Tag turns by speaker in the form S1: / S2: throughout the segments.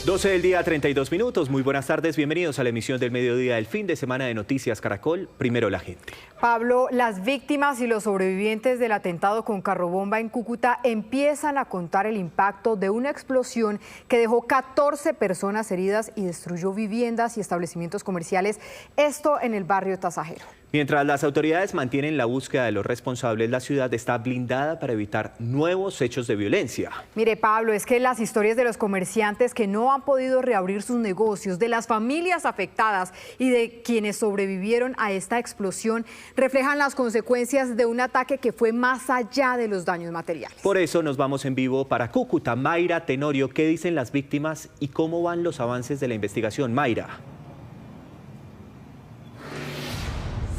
S1: 12 del día, 32 minutos. Muy buenas tardes, bienvenidos a la emisión del mediodía del fin de semana de Noticias Caracol. Primero la gente.
S2: Pablo, las víctimas y los sobrevivientes del atentado con carrobomba en Cúcuta empiezan a contar el impacto de una explosión que dejó 14 personas heridas y destruyó viviendas y establecimientos comerciales, esto en el barrio Tasajero.
S1: Mientras las autoridades mantienen la búsqueda de los responsables, la ciudad está blindada para evitar nuevos hechos de violencia.
S2: Mire, Pablo, es que las historias de los comerciantes que no han podido reabrir sus negocios, de las familias afectadas y de quienes sobrevivieron a esta explosión reflejan las consecuencias de un ataque que fue más allá de los daños materiales.
S1: Por eso nos vamos en vivo para Cúcuta. Mayra Tenorio, ¿qué dicen las víctimas y cómo van los avances de la investigación? Mayra.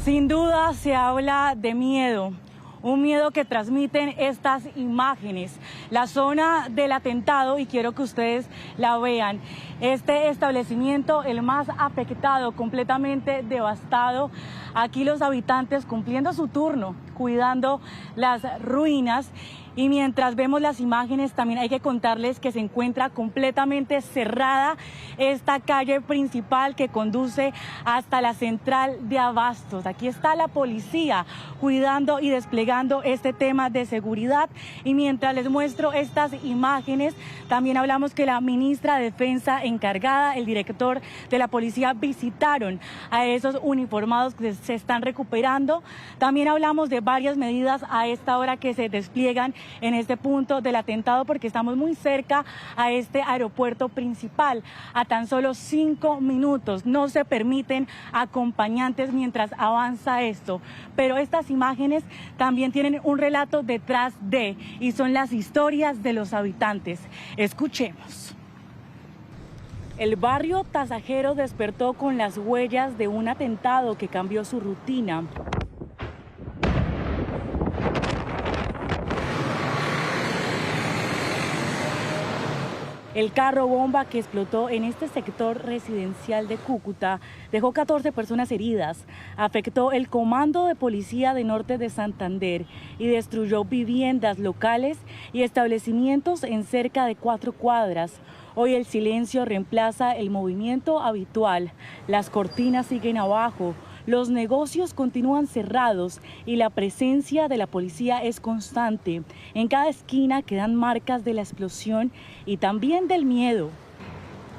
S3: Sin duda se habla de miedo, un miedo que transmiten estas imágenes. La zona del atentado, y quiero que ustedes la vean, este establecimiento, el más afectado, completamente devastado. Aquí los habitantes cumpliendo su turno, cuidando las ruinas. Y mientras vemos las imágenes, también hay que contarles que se encuentra completamente cerrada esta calle principal que conduce hasta la central de abastos. Aquí está la policía cuidando y desplegando este tema de seguridad. Y mientras les muestro estas imágenes, también hablamos que la ministra de Defensa encargada, el director de la policía, visitaron a esos uniformados que se están recuperando. También hablamos de varias medidas a esta hora que se despliegan en este punto del atentado, porque estamos muy cerca a este aeropuerto principal, a tan solo 5 minutos. No se permiten acompañantes mientras avanza esto, pero estas imágenes también tienen un relato detrás de, y son las historias de los habitantes. Escuchemos. El barrio Tasajero despertó con las huellas de un atentado que cambió su rutina. El carro bomba que explotó en este sector residencial de Cúcuta dejó 14 personas heridas, afectó el comando de policía de Norte de Santander y destruyó viviendas locales y establecimientos en cerca de 4 cuadras. Hoy el silencio reemplaza el movimiento habitual, las cortinas siguen abajo, los negocios continúan cerrados y la presencia de la policía es constante. En cada esquina quedan marcas de la explosión y también del miedo.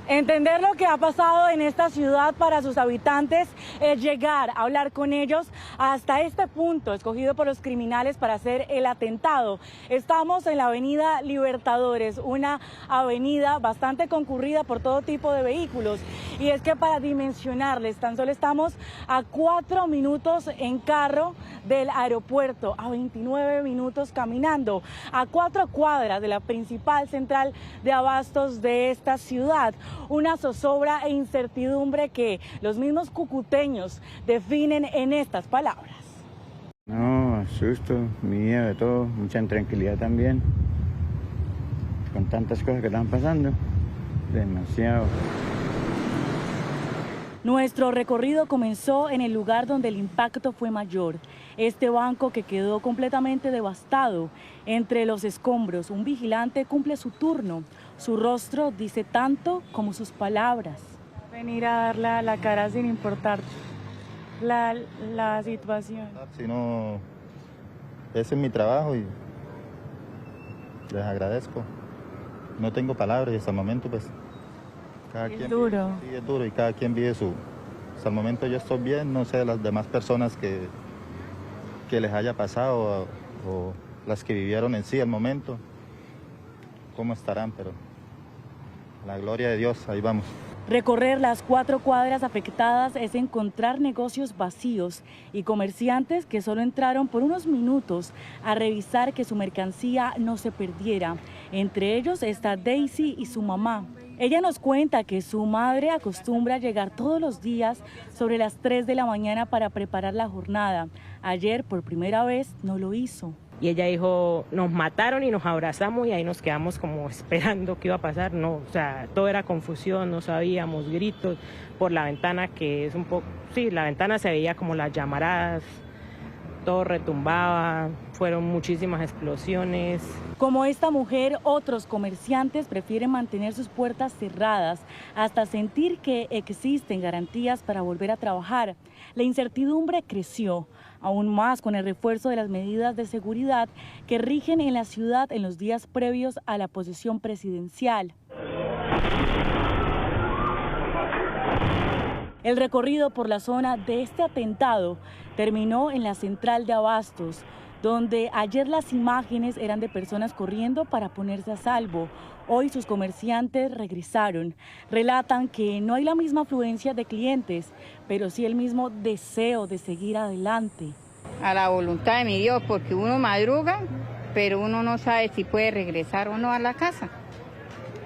S3: Entender lo que ha pasado en esta ciudad para sus habitantes es llegar a hablar con ellos hasta este punto escogido por los criminales para hacer el atentado. Estamos en la avenida Libertadores, una avenida bastante concurrida por todo tipo de vehículos. Y es que para dimensionarles, tan solo estamos a 4 minutos en carro del aeropuerto, a 29 minutos caminando, a 4 cuadras de la principal central de abastos de esta ciudad. Una zozobra e incertidumbre que los mismos cucuteños definen en estas palabras.
S4: No, susto, miedo de todo, mucha intranquilidad también, con tantas cosas que están pasando, demasiado.
S3: Nuestro recorrido comenzó en el lugar donde el impacto fue mayor, este banco que quedó completamente devastado. Entre los escombros, un vigilante cumple su turno. Su rostro dice tanto como sus palabras. Venir a dar la cara sin importar la situación.
S5: Si no, ese es mi trabajo y les agradezco. No tengo palabras y hasta el momento pues cada quien
S3: duro.
S5: Sí, es duro y cada quien vive su... Hasta el momento yo estoy bien, no sé las demás personas que les haya pasado o las que vivieron en sí el momento, cómo estarán, pero la gloria de Dios, ahí vamos.
S3: Recorrer las 4 cuadras afectadas es encontrar negocios vacíos y comerciantes que solo entraron por unos minutos a revisar que su mercancía no se perdiera. Entre ellos está Daisy y su mamá. Ella nos cuenta que su madre acostumbra llegar todos los días sobre las 3 de la mañana para preparar la jornada. Ayer, por primera vez, no lo hizo.
S6: Y ella dijo, nos mataron y nos abrazamos y ahí nos quedamos como esperando qué iba a pasar. No, o sea, todo era confusión, no sabíamos, gritos por la ventana que es un poco, sí, la ventana se veía como las llamaradas, todo retumbaba, fueron muchísimas explosiones.
S3: Como esta mujer, otros comerciantes prefieren mantener sus puertas cerradas hasta sentir que existen garantías para volver a trabajar. La incertidumbre creció aún más con el refuerzo de las medidas de seguridad que rigen en la ciudad en los días previos a la posesión presidencial. El recorrido por la zona de este atentado terminó en la central de abastos, donde ayer las imágenes eran de personas corriendo para ponerse a salvo. Hoy sus comerciantes regresaron. Relatan que no hay la misma afluencia de clientes, pero sí el mismo deseo de seguir adelante.
S7: A la voluntad de mi Dios, porque uno madruga, pero uno no sabe si puede regresar o no a la casa.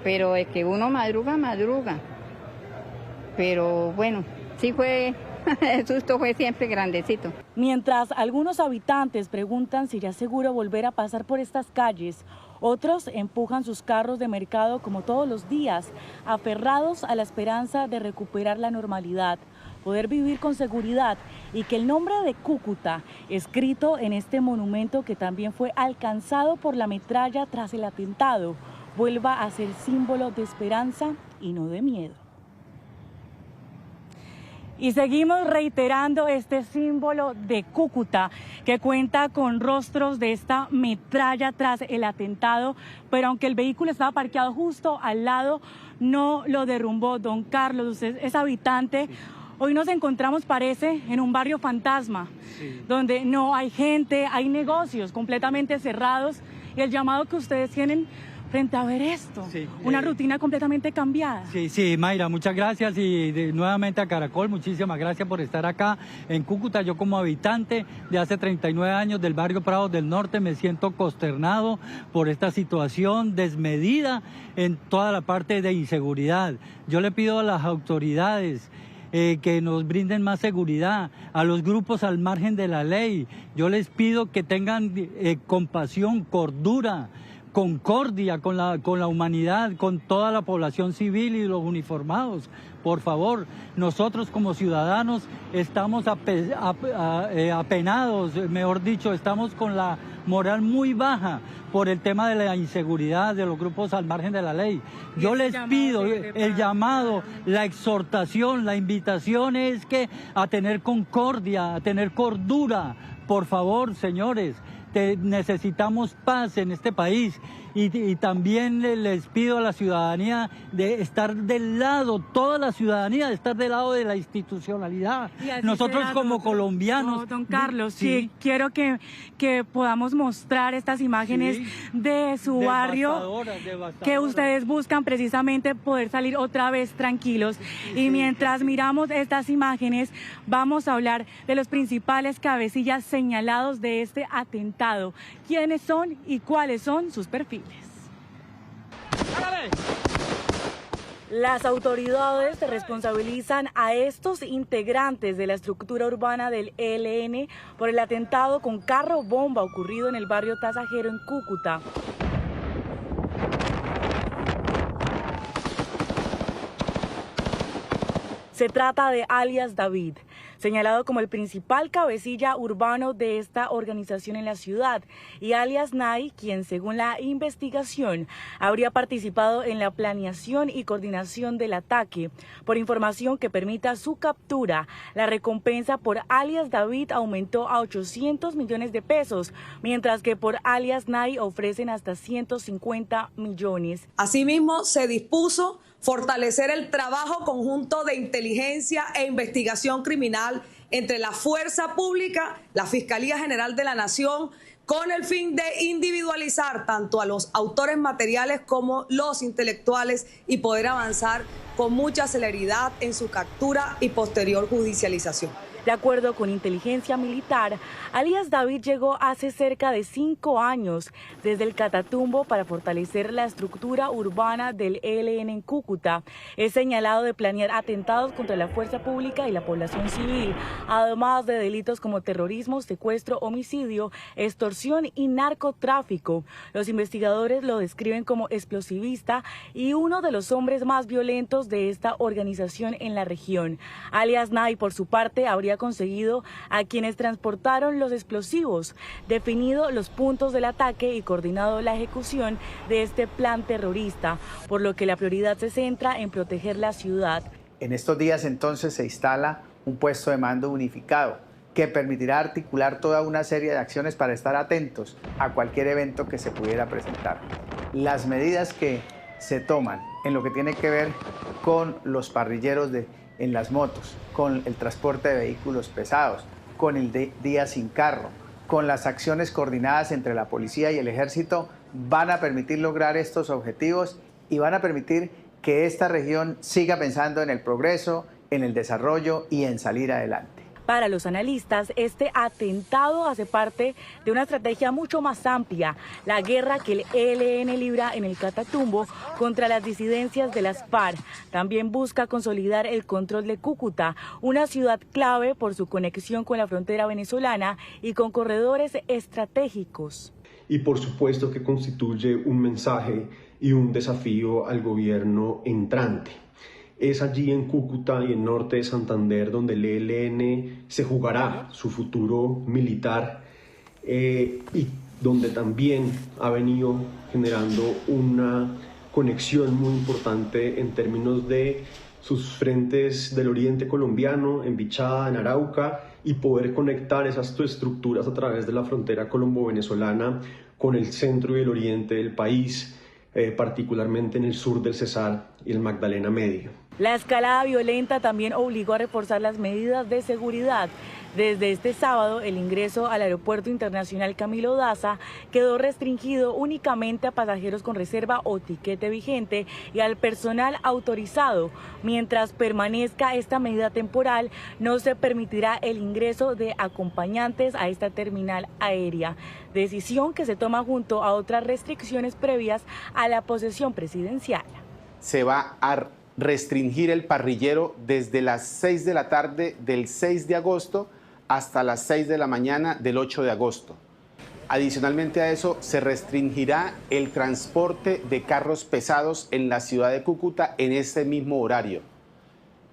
S7: Pero es que uno madruga, madruga. Pero bueno, sí fue, el susto fue siempre grandecito.
S3: Mientras algunos habitantes preguntan si ya es seguro volver a pasar por estas calles, otros empujan sus carros de mercado como todos los días, aferrados a la esperanza de recuperar la normalidad, poder vivir con seguridad y que el nombre de Cúcuta, escrito en este monumento que también fue alcanzado por la metralla tras el atentado, vuelva a ser símbolo de esperanza y no de miedo. Y seguimos reiterando este símbolo de Cúcuta, que cuenta con rostros de esta metralla tras el atentado, pero aunque el vehículo estaba parqueado justo al lado, no lo derrumbó. Don Carlos, usted es habitante. Sí. Hoy nos encontramos, parece, en un barrio fantasma, sí, donde no hay gente, hay negocios completamente cerrados, y el llamado que ustedes tienen frente a ver esto, sí, una rutina completamente cambiada.
S8: Sí, Mayra, muchas gracias y nuevamente a Caracol, muchísimas gracias por estar acá en Cúcuta. Yo como habitante de hace 39 años del barrio Prados del Norte me siento consternado por esta situación desmedida en toda la parte de inseguridad. Yo le pido a las autoridades que nos brinden más seguridad, a los grupos al margen de la ley. Yo les pido que tengan compasión, cordura, concordia con la humanidad, con toda la población civil y los uniformados. Por favor, nosotros como ciudadanos estamos apenados, mejor dicho, estamos con la moral muy baja por el tema de la inseguridad de los grupos al margen de la ley. Yo les pido el llamado, la exhortación, la invitación es que a tener concordia, a tener cordura. Por favor, señores, necesitamos paz en este país y también les pido a la ciudadanía de estar del lado, toda la ciudadanía de estar del lado de la institucionalidad. Nosotros como colombianos...
S3: Don Carlos, sí, quiero que podamos mostrar estas imágenes de su barrio, que ustedes buscan precisamente poder salir otra vez tranquilos. Y mientras miramos estas imágenes, vamos a hablar de los principales cabecillas señalados de este atentado. ¿Quiénes son y cuáles son sus perfiles? Las autoridades responsabilizan a estos integrantes de la estructura urbana del ELN por el atentado con carro bomba ocurrido en el barrio Tasajero en Cúcuta. Se trata de alias David, señalado como el principal cabecilla urbano de esta organización en la ciudad, y alias Nay, quien según la investigación habría participado en la planeación y coordinación del ataque. Por información que permita su captura, la recompensa por alias David aumentó a 800 millones de pesos, mientras que por alias Nay ofrecen hasta 150 millones.
S9: Asimismo, se dispuso fortalecer el trabajo conjunto de inteligencia e investigación criminal entre la Fuerza Pública, la Fiscalía General de la Nación, con el fin de individualizar tanto a los autores materiales como los intelectuales y poder avanzar con mucha celeridad en su captura y posterior judicialización.
S3: De acuerdo con inteligencia militar, alias David llegó hace cerca de 5 años desde el Catatumbo para fortalecer la estructura urbana del ELN en Cúcuta. Es señalado de planear atentados contra la fuerza pública y la población civil, además de delitos como terrorismo, secuestro, homicidio, extorsión y narcotráfico. Los investigadores lo describen como explosivista y uno de los hombres más violentos de esta organización en la región. Alias Nay, por su parte, habría habría conseguido a quienes transportaron los explosivos, definido los puntos del ataque y coordinado la ejecución de este plan terrorista, por lo que la prioridad se centra en proteger la ciudad.
S10: En estos días entonces se instala un puesto de mando unificado que permitirá articular toda una serie de acciones para estar atentos a cualquier evento que se pudiera presentar. Las medidas que se toman en lo que tiene que ver con los parrilleros en las motos, con el transporte de vehículos pesados, con el día sin carro, con las acciones coordinadas entre la policía y el ejército, van a permitir lograr estos objetivos y van a permitir que esta región siga pensando en el progreso, en el desarrollo y en salir adelante.
S3: Para los analistas, este atentado hace parte de una estrategia mucho más amplia, la guerra que el ELN libra en el Catatumbo contra las disidencias de las FARC. También busca consolidar el control de Cúcuta, una ciudad clave por su conexión con la frontera venezolana y con corredores estratégicos.
S11: Y por supuesto que constituye un mensaje y un desafío al gobierno entrante. Es allí en Cúcuta y en norte de Santander donde el ELN se jugará su futuro militar y donde también ha venido generando una conexión muy importante en términos de sus frentes del oriente colombiano, en Bichada, en Arauca, y poder conectar esas estructuras a través de la frontera colombo-venezolana con el centro y el oriente del país, particularmente en el sur del Cesar y el Magdalena Medio.
S3: La escalada violenta también obligó a reforzar las medidas de seguridad. Desde este sábado, el ingreso al Aeropuerto Internacional Camilo Daza quedó restringido únicamente a pasajeros con reserva o tiquete vigente y al personal autorizado. Mientras permanezca esta medida temporal, no se permitirá el ingreso de acompañantes a esta terminal aérea. Decisión que se toma junto a otras restricciones previas a la posesión presidencial.
S12: Se va a restringir el parrillero desde las 6 de la tarde del 6 de agosto hasta las 6 de la mañana del 8 de agosto. Adicionalmente a eso, se restringirá el transporte de carros pesados en la ciudad de Cúcuta en ese mismo horario.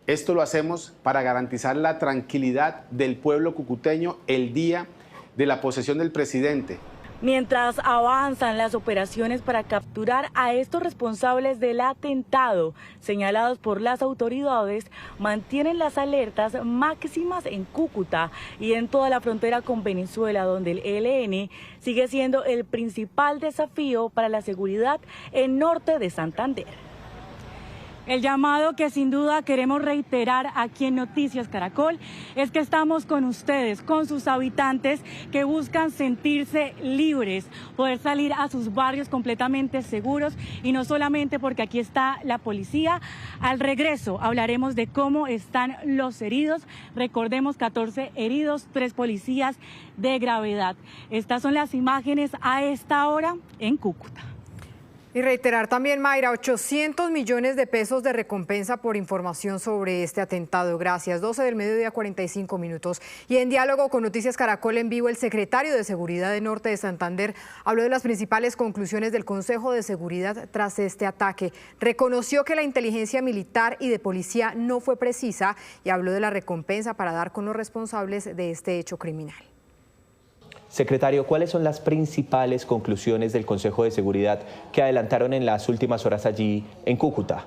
S12: Esto lo hacemos para garantizar la tranquilidad del pueblo cucuteño el día de la posesión del presidente.
S3: Mientras avanzan las operaciones para capturar a estos responsables del atentado, señalados por las autoridades, mantienen las alertas máximas en Cúcuta y en toda la frontera con Venezuela, donde el ELN sigue siendo el principal desafío para la seguridad en norte de Santander. El llamado que sin duda queremos reiterar aquí en Noticias Caracol es que estamos con ustedes, con sus habitantes que buscan sentirse libres, poder salir a sus barrios completamente seguros, y no solamente porque aquí está la policía. Al regreso hablaremos de cómo están los heridos. Recordemos 14 heridos, 3 policías de gravedad. Estas son las imágenes a esta hora en Cúcuta.
S2: Y reiterar también, Mayra, 800 millones de pesos de recompensa por información sobre este atentado. Gracias. 12 del mediodía, 45 minutos. Y en diálogo con Noticias Caracol en vivo, el secretario de Seguridad de Norte de Santander habló de las principales conclusiones del Consejo de Seguridad tras este ataque. Reconoció que la inteligencia militar y de policía no fue precisa y habló de la recompensa para dar con los responsables de este hecho criminal.
S1: Secretario, ¿cuáles son las principales conclusiones del Consejo de Seguridad que adelantaron en las últimas horas allí en Cúcuta?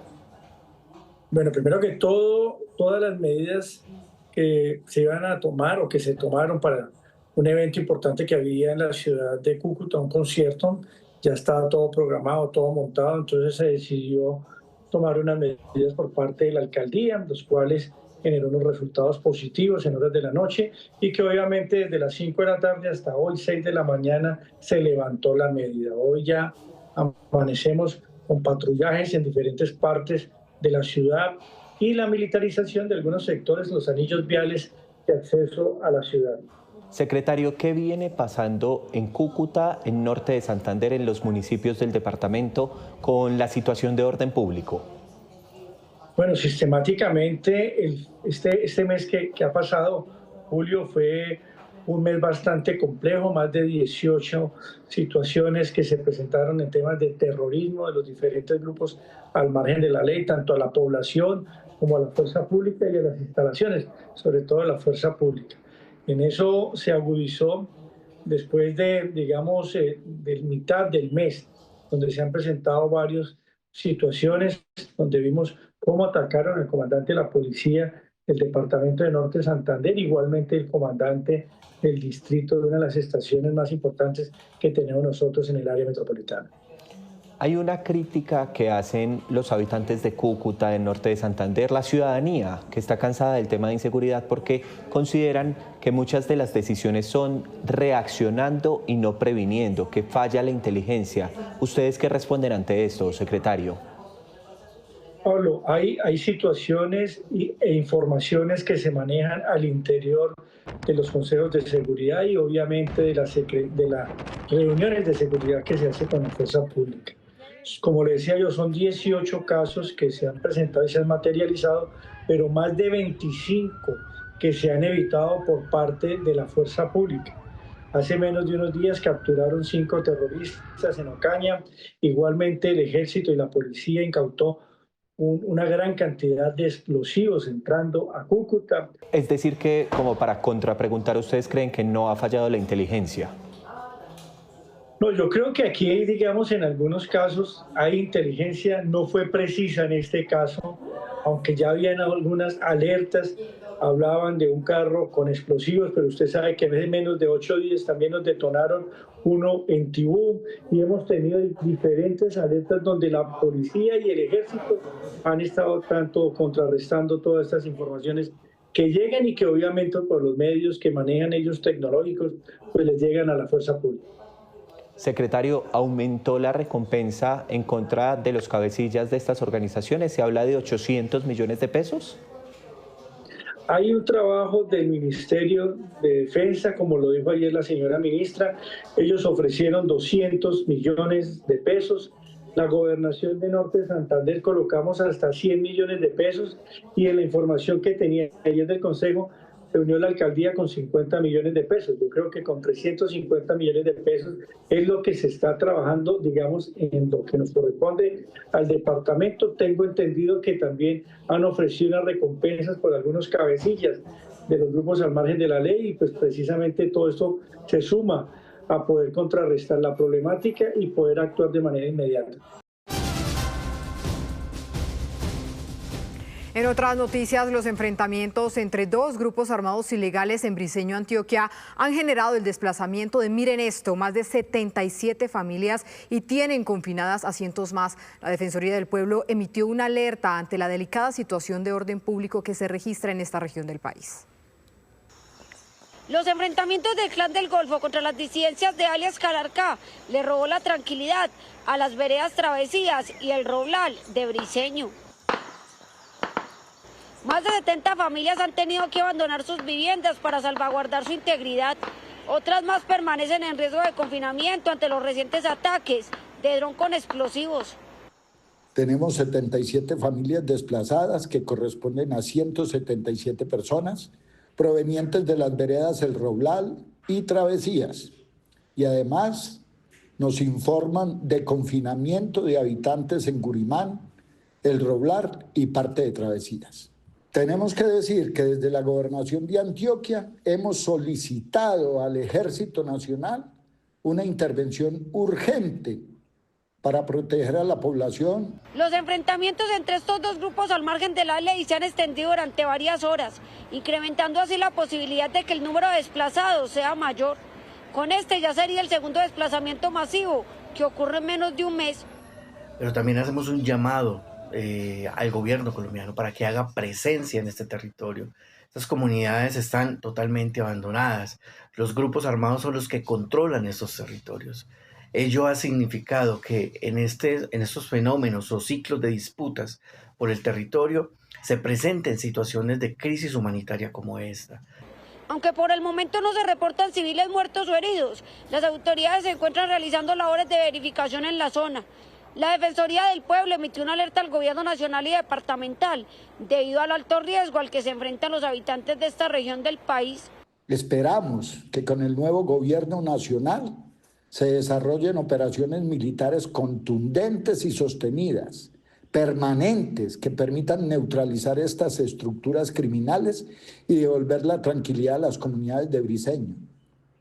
S13: Bueno, primero que todo, todas las medidas que se iban a tomar o que se tomaron para un evento importante que había en la ciudad de Cúcuta, un concierto, ya estaba todo programado, todo montado, entonces se decidió tomar unas medidas por parte de la alcaldía, los cuales generó unos resultados positivos en horas de la noche y que obviamente desde las 5 de la tarde hasta hoy 6 de la mañana se levantó la medida. Hoy ya amanecemos con patrullajes en diferentes partes de la ciudad y la militarización de algunos sectores, los anillos viales de acceso a la ciudad.
S1: Secretario, ¿qué viene pasando en Cúcuta, en norte de Santander, en los municipios del departamento, con la situación de orden público?
S13: Bueno, sistemáticamente este mes que ha pasado, julio, fue un mes bastante complejo, más de 18 situaciones que se presentaron en temas de terrorismo de los diferentes grupos al margen de la ley, tanto a la población como a la fuerza pública y a las instalaciones, sobre todo a la fuerza pública. En eso se agudizó después de, digamos, de mitad del mes, donde se han presentado varias situaciones, donde vimos cómo atacaron al comandante de la policía del departamento de Norte de Santander, igualmente el comandante del distrito de una de las estaciones más importantes que tenemos nosotros en el área metropolitana.
S1: Hay una crítica que hacen los habitantes de Cúcuta, del norte de Santander, la ciudadanía, que está cansada del tema de inseguridad porque consideran que muchas de las decisiones son reaccionando y no previniendo, que falla la inteligencia. ¿Ustedes qué responden ante esto, secretario?
S13: Pablo, hay situaciones e informaciones que se manejan al interior de los consejos de seguridad y obviamente de las reuniones de seguridad que se hace con la fuerza pública. Como le decía yo, son 18 casos que se han presentado y se han materializado, pero más de 25 que se han evitado por parte de la fuerza pública. Hace menos de unos días capturaron 5 terroristas en Ocaña. Igualmente el ejército y la policía incautó una gran cantidad de explosivos entrando a Cúcuta.
S1: Es decir que, como para contrapreguntar, ¿ustedes creen que no ha fallado la inteligencia?
S13: No, yo creo que aquí, digamos, en algunos casos hay inteligencia, no fue precisa en este caso, aunque ya habían algunas alertas, hablaban de un carro con explosivos, pero usted sabe que en menos de 8 días también nos detonaron uno en Tibú y hemos tenido diferentes alertas donde la policía y el ejército han estado tanto contrarrestando todas estas informaciones que llegan y que obviamente por los medios que manejan ellos tecnológicos, pues les llegan a la fuerza pública.
S1: Secretario, ¿aumentó la recompensa en contra de los cabecillas de estas organizaciones? ¿Se habla de 800 millones de pesos?
S13: Hay un trabajo del Ministerio de Defensa, como lo dijo ayer la señora ministra. Ellos ofrecieron 200 millones de pesos. La Gobernación de Norte de Santander colocamos hasta 100 millones de pesos y en la información que tenía ayer del Consejo se unió la alcaldía con 50 millones de pesos. Yo creo que con 350 millones de pesos es lo que se está trabajando, digamos, en lo que nos corresponde al departamento. Tengo entendido que también han ofrecido unas recompensas por algunos cabecillas de los grupos al margen de la ley y pues precisamente todo esto se suma a poder contrarrestar la problemática y poder actuar de manera inmediata.
S2: En otras noticias, los enfrentamientos entre 2 grupos armados ilegales en Briceño, Antioquia, han generado el desplazamiento de, miren esto, más de 77 familias y tienen confinadas a cientos más. La Defensoría del Pueblo emitió una alerta ante la delicada situación de orden público que se registra en esta región del país.
S14: Los enfrentamientos del Clan del Golfo contra las disidencias de alias Calarcá le robó la tranquilidad a las veredas Travesías y el Roblal de Briceño. Más de 70 familias han tenido que abandonar sus viviendas para salvaguardar su integridad. Otras más permanecen en riesgo de confinamiento ante los recientes ataques de dron con explosivos.
S15: Tenemos 77 familias desplazadas que corresponden a 177 personas provenientes de las veredas El Roblal y Travesías. Y además nos informan de confinamiento de habitantes en Gurimán, El Roblal y parte de Travesías. Tenemos que decir que desde la Gobernación de Antioquia hemos solicitado al Ejército Nacional una intervención urgente para proteger a la población.
S14: Los enfrentamientos entre estos 2 grupos al margen de la ley se han extendido durante varias horas, incrementando así la posibilidad de que el número de desplazados sea mayor. Con este ya sería el segundo desplazamiento masivo que ocurre en menos de un mes.
S16: Pero también hacemos un llamado al gobierno colombiano para que haga presencia en este territorio. Estas comunidades están totalmente abandonadas. Los grupos armados son los que controlan estos territorios. Ello ha significado que en estos fenómenos o ciclos de disputas por el territorio se presenten situaciones de crisis humanitaria como esta.
S14: Aunque por el momento no se reportan civiles muertos o heridos, las autoridades se encuentran realizando labores de verificación en la zona. La Defensoría del Pueblo emitió una alerta al gobierno nacional y departamental debido al alto riesgo al que se enfrentan los habitantes de esta región del país.
S15: Esperamos que con el nuevo gobierno nacional se desarrollen operaciones militares contundentes y sostenidas permanentes que permitan neutralizar estas estructuras criminales y devolver la tranquilidad a las comunidades de Briceño.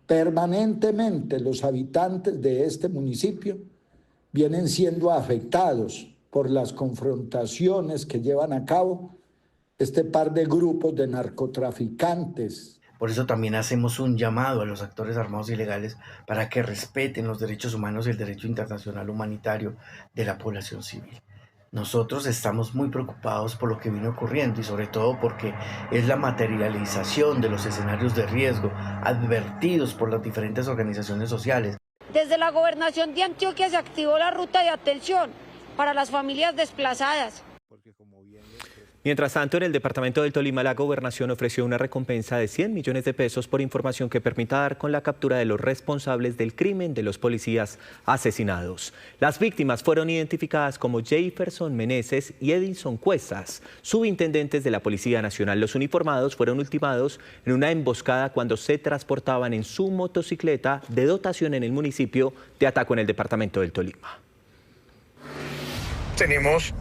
S15: Permanentemente los habitantes de este municipio vienen siendo afectados por las confrontaciones que llevan a cabo este par de grupos de narcotraficantes.
S16: Por eso también hacemos un llamado a los actores armados ilegales para que respeten los derechos humanos y el derecho internacional humanitario de la población civil. Nosotros estamos muy preocupados por lo que viene ocurriendo y sobre todo porque es la materialización de los escenarios de riesgo advertidos por las diferentes organizaciones sociales.
S14: Desde la Gobernación de Antioquia se activó la ruta de atención para las familias desplazadas.
S1: Mientras tanto, en el departamento del Tolima, la Gobernación ofreció una recompensa de 100 millones de pesos por información que permita dar con la captura de los responsables del crimen de los policías asesinados. Las víctimas fueron identificadas como Jefferson Meneses y Edinson Cuestas, subintendentes de la Policía Nacional. Los uniformados fueron ultimados en una emboscada cuando se transportaban en su motocicleta de dotación en el municipio de Ataco, en el departamento del Tolima.
S17: Tenemos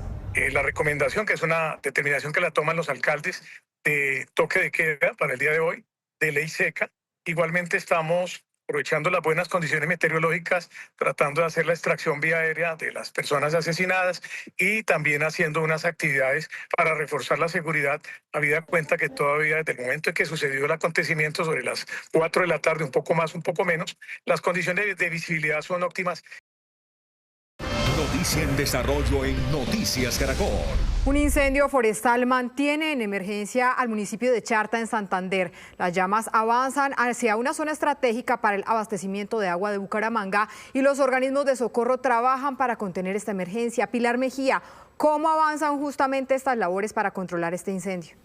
S17: la recomendación, que es una determinación que la toman los alcaldes, de toque de queda para el día de hoy, de ley seca. Igualmente estamos aprovechando las buenas condiciones meteorológicas, tratando de hacer la extracción vía aérea de las personas asesinadas y también haciendo unas actividades para reforzar la seguridad, habida cuenta que todavía desde el momento en que sucedió el acontecimiento sobre las 4 de la tarde, un poco más, un poco menos, las condiciones de visibilidad son óptimas.
S18: Noticia en desarrollo en Noticias Caracol.
S2: Un incendio forestal mantiene en emergencia al municipio de Charta, en Santander. Las llamas avanzan hacia una zona estratégica para el abastecimiento de agua de Bucaramanga y los organismos de socorro trabajan para contener esta emergencia. Pilar Mejía, ¿cómo avanzan justamente estas labores para controlar este incendio?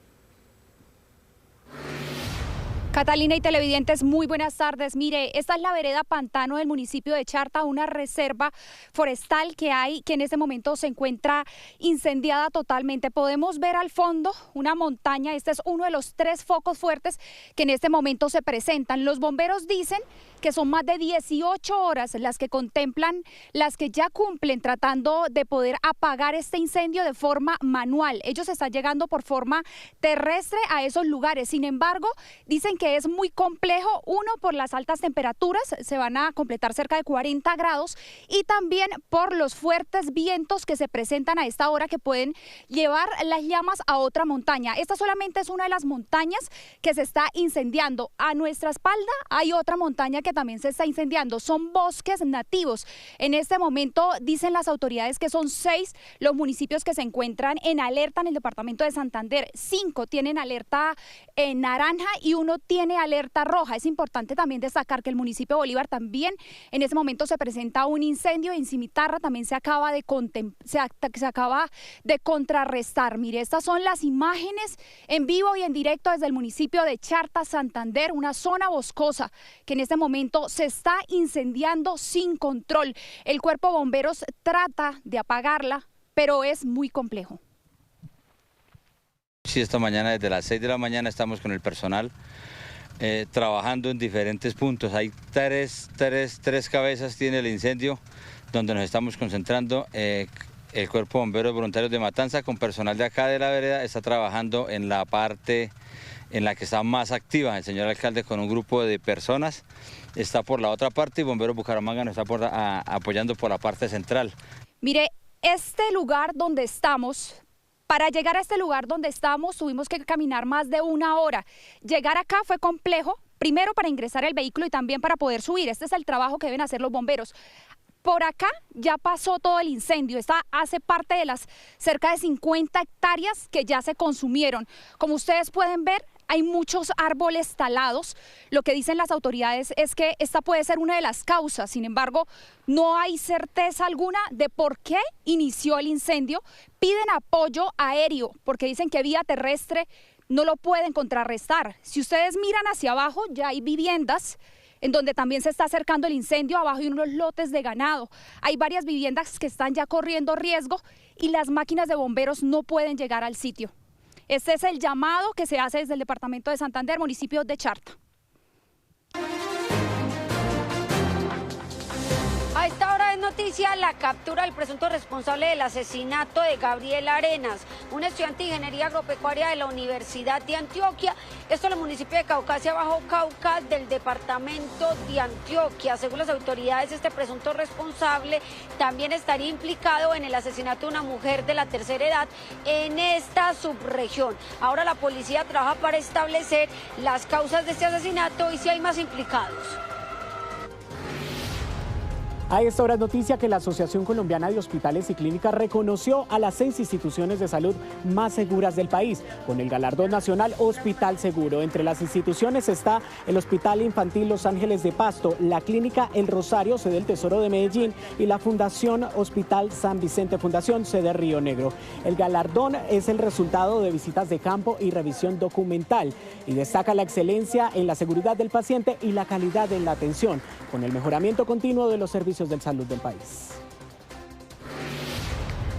S19: Catalina y televidentes, muy buenas tardes. Mire, esta es la vereda Pantano del municipio de Charta, una reserva forestal que en este momento se encuentra incendiada totalmente. Podemos ver al fondo una montaña. Este es uno de los 3 focos fuertes que en este momento se presentan. Los bomberos dicen que son más de 18 horas las que contemplan, las que ya cumplen tratando de poder apagar este incendio de forma manual. Ellos están llegando por forma terrestre a esos lugares. Sin embargo, dicen que es muy complejo, uno, por las altas temperaturas, se van a completar cerca de 40 grados, y también por los fuertes vientos que se presentan a esta hora que pueden llevar las llamas a otra montaña. Esta solamente es una de las montañas que se está incendiando. A nuestra espalda hay otra montaña que también se está incendiando. Son bosques nativos. En este momento dicen las autoridades que son 6 los municipios que se encuentran en alerta en el departamento de Santander. 5 tienen alerta en naranja y 1 tiene alerta roja. Es importante también destacar que el municipio de Bolívar también en este momento se presenta un incendio. En Cimitarra también se acaba de contrarrestar. Mire, estas son las imágenes en vivo y en directo desde el municipio de Charta, Santander, una zona boscosa que en este momento se está incendiando sin control. El cuerpo de bomberos trata de apagarla, pero es muy complejo.
S20: Sí, esta mañana desde las 6 de la mañana estamos con el personal trabajando en diferentes puntos. Hay tres cabezas tiene el incendio donde nos estamos concentrando. El Cuerpo de Bomberos Voluntarios de Matanza con personal de acá de la vereda está trabajando en la parte en la que está más activa. El señor alcalde con un grupo de personas está por la otra parte y Bomberos Bucaramanga nos está apoyando por la parte central.
S19: Mire, este lugar donde estamos, para llegar a este lugar donde estamos tuvimos que caminar más de 1 hora. Llegar acá fue complejo, primero para ingresar el vehículo y también para poder subir. Este es el trabajo que deben hacer los bomberos. Por acá ya pasó todo el incendio. Esta hace parte de las cerca de 50 hectáreas que ya se consumieron. Como ustedes pueden ver, hay muchos árboles talados. Lo que dicen las autoridades es que esta puede ser una de las causas. Sin embargo, no hay certeza alguna de por qué inició el incendio. Piden apoyo aéreo porque dicen que vía terrestre no lo pueden contrarrestar. Si ustedes miran hacia abajo, ya hay viviendas en donde también se está acercando el incendio. Abajo hay unos lotes de ganado. Hay varias viviendas que están ya corriendo riesgo y las máquinas de bomberos no pueden llegar al sitio. Este es el llamado que se hace desde el departamento de Santander, municipio de Charta.
S14: A esta hora de noticias. inicia la captura del presunto responsable del asesinato de Gabriel Arenas, un estudiante de ingeniería agropecuaria de la Universidad de Antioquia. Esto en el municipio de Caucasia, Bajo Cauca, del departamento de Antioquia. Según las autoridades, este presunto responsable también estaría implicado en el asesinato de una mujer de la tercera edad en esta subregión. Ahora la policía trabaja para establecer las causas de este asesinato y si hay más implicados.
S21: A esta hora es noticia que la Asociación Colombiana de Hospitales y Clínicas reconoció a las 6 instituciones de salud más seguras del país, con el galardón nacional Hospital Seguro. Entre las instituciones está el Hospital Infantil Los Ángeles de Pasto, la Clínica El Rosario, sede del Tesoro de Medellín, y la Fundación Hospital San Vicente Fundación, sede Río Negro. El galardón es el resultado de visitas de campo y revisión documental y destaca la excelencia en la seguridad del paciente y la calidad en la atención, con el mejoramiento continuo de los servicios de salud del país.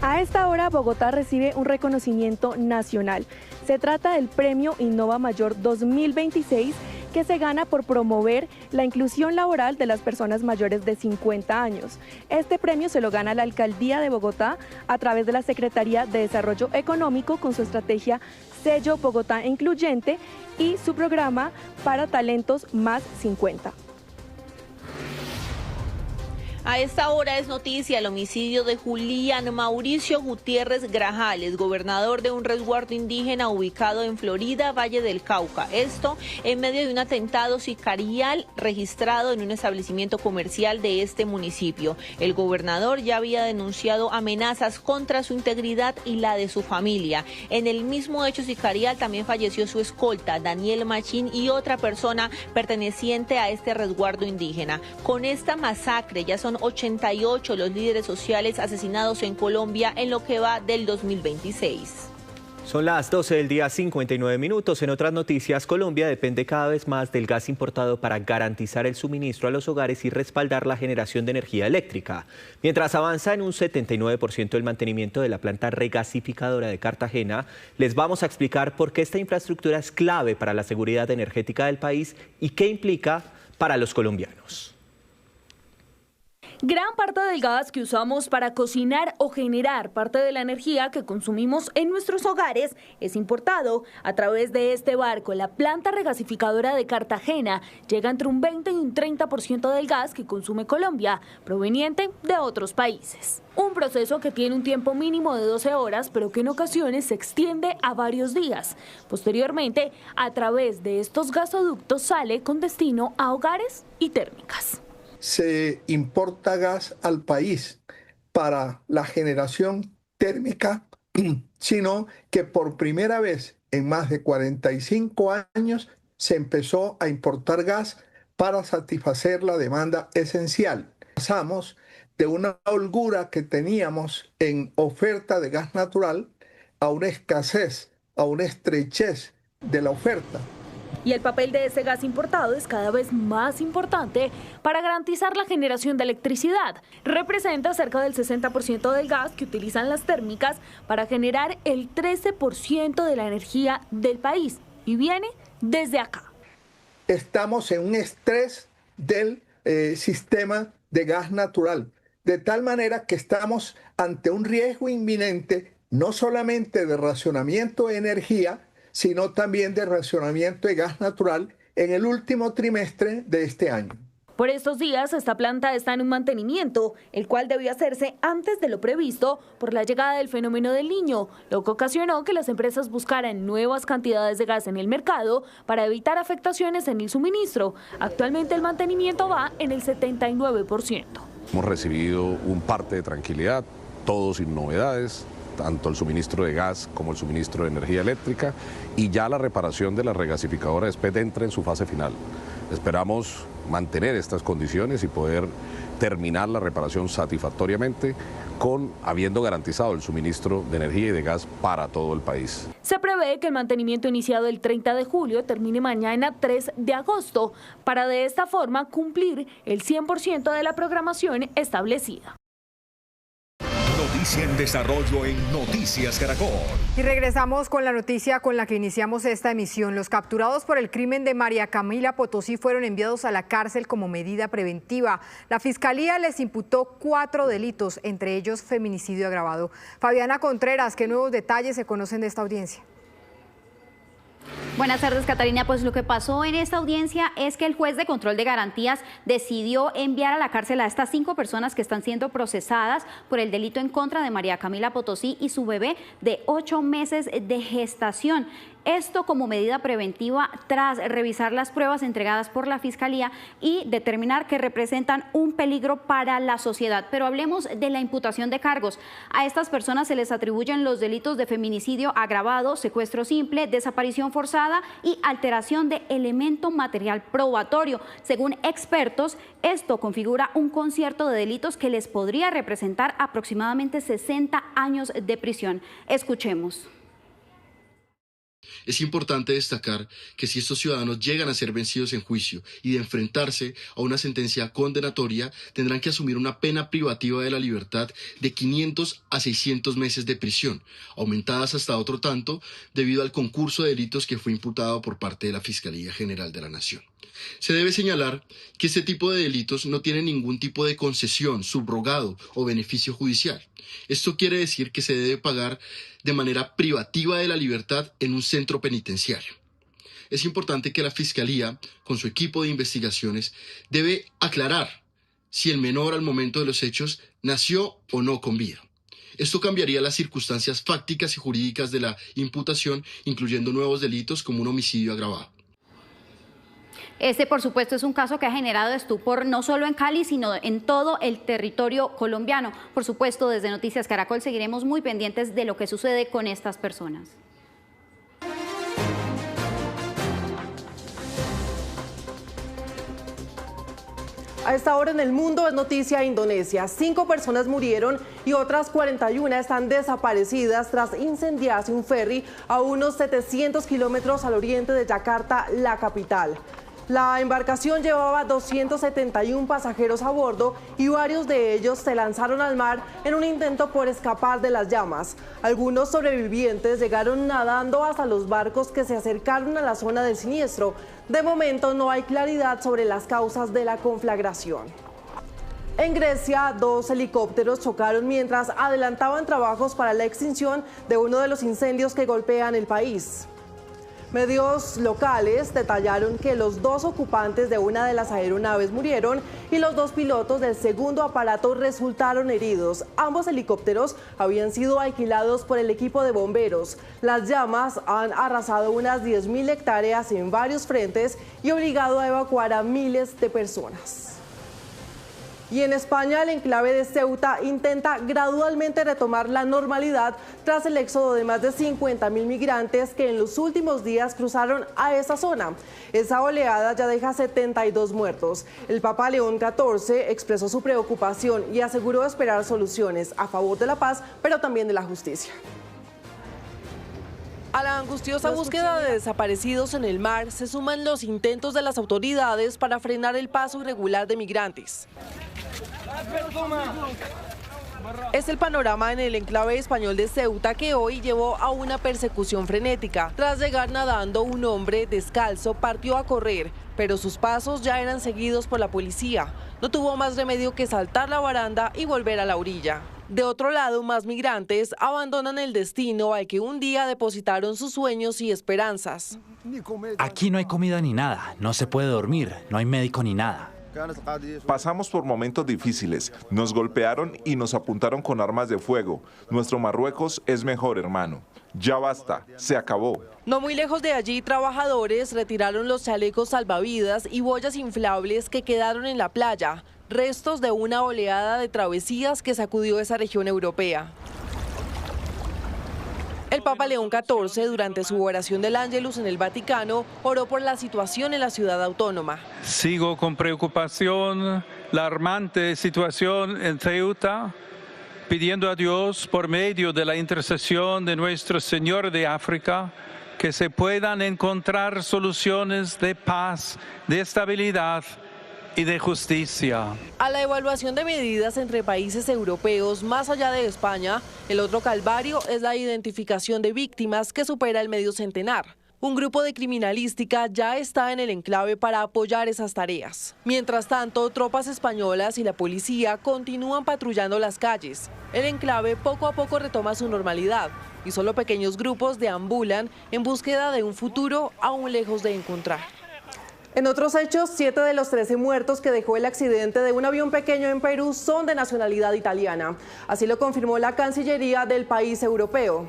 S22: A esta hora, Bogotá recibe un reconocimiento nacional. Se trata del Premio Innova Mayor 2026, que se gana por promover la inclusión laboral de las personas mayores de 50 años. Este premio se lo gana la Alcaldía de Bogotá a través de la Secretaría de Desarrollo Económico con su estrategia Sello Bogotá Incluyente y su programa para talentos más 50.
S23: A esta hora es noticia el homicidio de Julián Mauricio Gutiérrez Grajales, gobernador de un resguardo indígena ubicado en Florida, Valle del Cauca. Esto en medio de un atentado sicarial registrado en un establecimiento comercial de este municipio. El gobernador ya había denunciado amenazas contra su integridad y la de su familia. En el mismo hecho sicarial también falleció su escolta, Daniel Machín, y otra persona perteneciente a este resguardo indígena. Con esta masacre ya son 88 los líderes sociales asesinados en Colombia en lo que va del 2026.
S1: Son las 12 del día, 59 minutos. En otras noticias, Colombia depende cada vez más del gas importado para garantizar el suministro a los hogares y respaldar la generación de energía eléctrica. Mientras avanza en un 79% el mantenimiento de la planta regasificadora de Cartagena, les vamos a explicar por qué esta infraestructura es clave para la seguridad energética del país y qué implica para los colombianos.
S24: Gran parte del gas que usamos para cocinar o generar parte de la energía que consumimos en nuestros hogares es importado. A través de este barco, la planta regasificadora de Cartagena llega entre un 20 y un 30% del gas que consume Colombia, proveniente de otros países. Un proceso que tiene un tiempo mínimo de 12 horas, pero que en ocasiones se extiende a varios días. Posteriormente, a través de estos gasoductos sale con destino a hogares y térmicas.
S25: Se importa gas al país para la generación térmica, sino que por primera vez en más de 45 años se empezó a importar gas para satisfacer la demanda esencial. Pasamos de una holgura que teníamos en oferta de gas natural a una escasez, a una estrechez de la oferta.
S24: Y el papel de ese gas importado es cada vez más importante para garantizar la generación de electricidad. Representa cerca del 60% del gas que utilizan las térmicas para generar el 13% de la energía del país y viene desde acá.
S25: Estamos en un estrés del sistema de gas natural, de tal manera que estamos ante un riesgo inminente no solamente de racionamiento de energía, sino también de racionamiento de gas natural en el último trimestre de este año.
S24: Por estos días, esta planta está en un mantenimiento, el cual debió hacerse antes de lo previsto por la llegada del fenómeno del Niño, lo que ocasionó que las empresas buscaran nuevas cantidades de gas en el mercado para evitar afectaciones en el suministro. Actualmente el mantenimiento va en el 79%.
S26: Hemos recibido un parte de tranquilidad, todo sin novedades, tanto el suministro de gas como el suministro de energía eléctrica, y ya la reparación de la regasificadora de SPED entra en su fase final. Esperamos mantener estas condiciones y poder terminar la reparación satisfactoriamente, habiendo garantizado el suministro de energía y de gas para todo el país.
S24: Se prevé que el mantenimiento iniciado el 30 de julio termine mañana 3 de agosto, para de esta forma cumplir el 100% de la programación establecida.
S18: Noticia en desarrollo en Noticias Caracol.
S2: Y regresamos con la noticia con la que iniciamos esta emisión. Los capturados por el crimen de María Camila Potosí fueron enviados a la cárcel como medida preventiva. La Fiscalía les imputó 4 delitos, entre ellos feminicidio agravado. Fabiana Contreras, ¿qué nuevos detalles se conocen de esta audiencia?
S4: Buenas tardes, Catalina. Pues lo que pasó en esta audiencia es que el juez de control de garantías decidió enviar a la cárcel a estas 5 personas que están siendo procesadas por el delito en contra de María Camila Potosí y su bebé de 8 meses de gestación. Esto como medida preventiva tras revisar las pruebas entregadas por la Fiscalía y determinar que representan un peligro para la sociedad. Pero hablemos de la imputación de cargos. A estas personas se les atribuyen los delitos de feminicidio agravado, secuestro simple, desaparición forzada y alteración de elemento material probatorio. Según expertos, esto configura un concierto de delitos que les podría representar aproximadamente 60 años de prisión. Escuchemos.
S5: Es importante destacar que si estos ciudadanos llegan a ser vencidos en juicio y de enfrentarse a una sentencia condenatoria, tendrán que asumir una pena privativa de la libertad de 500 a 600 meses de prisión, aumentadas hasta otro tanto debido al concurso de delitos que fue imputado por parte de la Fiscalía General de la Nación. Se debe señalar que este tipo de delitos no tienen ningún tipo de concesión, subrogado o beneficio judicial. Esto quiere decir que se debe pagar de manera privativa de la libertad en un centro penitenciario. Es importante que la Fiscalía, con su equipo de investigaciones, debe aclarar si el menor al momento de los hechos nació o no con vida. Esto cambiaría las circunstancias fácticas y jurídicas de la imputación, incluyendo nuevos delitos como un homicidio agravado.
S4: Este, por supuesto, es un caso que ha generado estupor no solo en Cali, sino en todo el territorio colombiano. Por supuesto, desde Noticias Caracol seguiremos muy pendientes de lo que sucede con estas personas.
S6: A esta hora en el mundo es noticia Indonesia. 5 personas murieron y otras 41 están desaparecidas tras incendiarse un ferry a unos 700 kilómetros al oriente de Yakarta, la capital. La embarcación llevaba 271 pasajeros a bordo y varios de ellos se lanzaron al mar en un intento por escapar de las llamas. Algunos sobrevivientes llegaron nadando hasta los barcos que se acercaron a la zona del siniestro. De momento no hay claridad sobre las causas de la conflagración. En Grecia, 2 helicópteros chocaron mientras adelantaban trabajos para la extinción de uno de los incendios que golpean el país. Medios locales detallaron que los 2 ocupantes de una de las aeronaves murieron y los 2 pilotos del segundo aparato resultaron heridos. Ambos helicópteros habían sido alquilados por el equipo de bomberos. Las llamas han arrasado unas 10.000 hectáreas en varios frentes y obligado a evacuar a miles de personas. Y en España, el enclave de Ceuta intenta gradualmente retomar la normalidad tras el éxodo de más de 50.000 migrantes que en los últimos días cruzaron a esa zona. Esa oleada ya deja 72 muertos. El Papa León XIV expresó su preocupación y aseguró esperar soluciones a favor de la paz, pero también de la justicia. A la angustiosa búsqueda de desaparecidos en el mar se suman los intentos de las autoridades para frenar el paso irregular de migrantes. Es el panorama en el enclave español de Ceuta, que hoy llevó a una persecución frenética. Tras llegar nadando, un hombre descalzo partió a correr, pero sus pasos ya eran seguidos por la policía. No tuvo más remedio que saltar la baranda y volver a la orilla. De otro lado, más migrantes abandonan el destino al que un día depositaron sus sueños y esperanzas.
S7: Aquí no hay comida ni nada, no se puede dormir, no hay médico ni nada.
S8: Pasamos por momentos difíciles, nos golpearon y nos apuntaron con armas de fuego. Nuestro Marruecos es mejor, hermano. Ya basta, se acabó.
S6: No muy lejos de allí, trabajadores retiraron los chalecos salvavidas y boyas inflables que quedaron en la playa, restos de una oleada de travesías que sacudió esa región europea. El Papa León XIV, durante su oración del Ángelus en el Vaticano, oró por la situación en la ciudad autónoma.
S9: Sigo con preocupación la alarmante situación en Ceuta, pidiendo a Dios, por medio de la intercesión de Nuestro Señor de África, que se puedan encontrar soluciones de paz, de estabilidad y de justicia.
S6: A la evaluación de medidas entre países europeos, más allá de España, el otro calvario es la identificación de víctimas que supera el medio centenar. Un grupo de criminalística ya está en el enclave para apoyar esas tareas. Mientras tanto, tropas españolas y la policía continúan patrullando las calles. El enclave poco a poco retoma su normalidad y solo pequeños grupos deambulan en búsqueda de un futuro aún lejos de encontrar. En otros hechos, 7 de los 13 muertos que dejó el accidente de un avión pequeño en Perú son de nacionalidad italiana. Así lo confirmó la Cancillería del país europeo.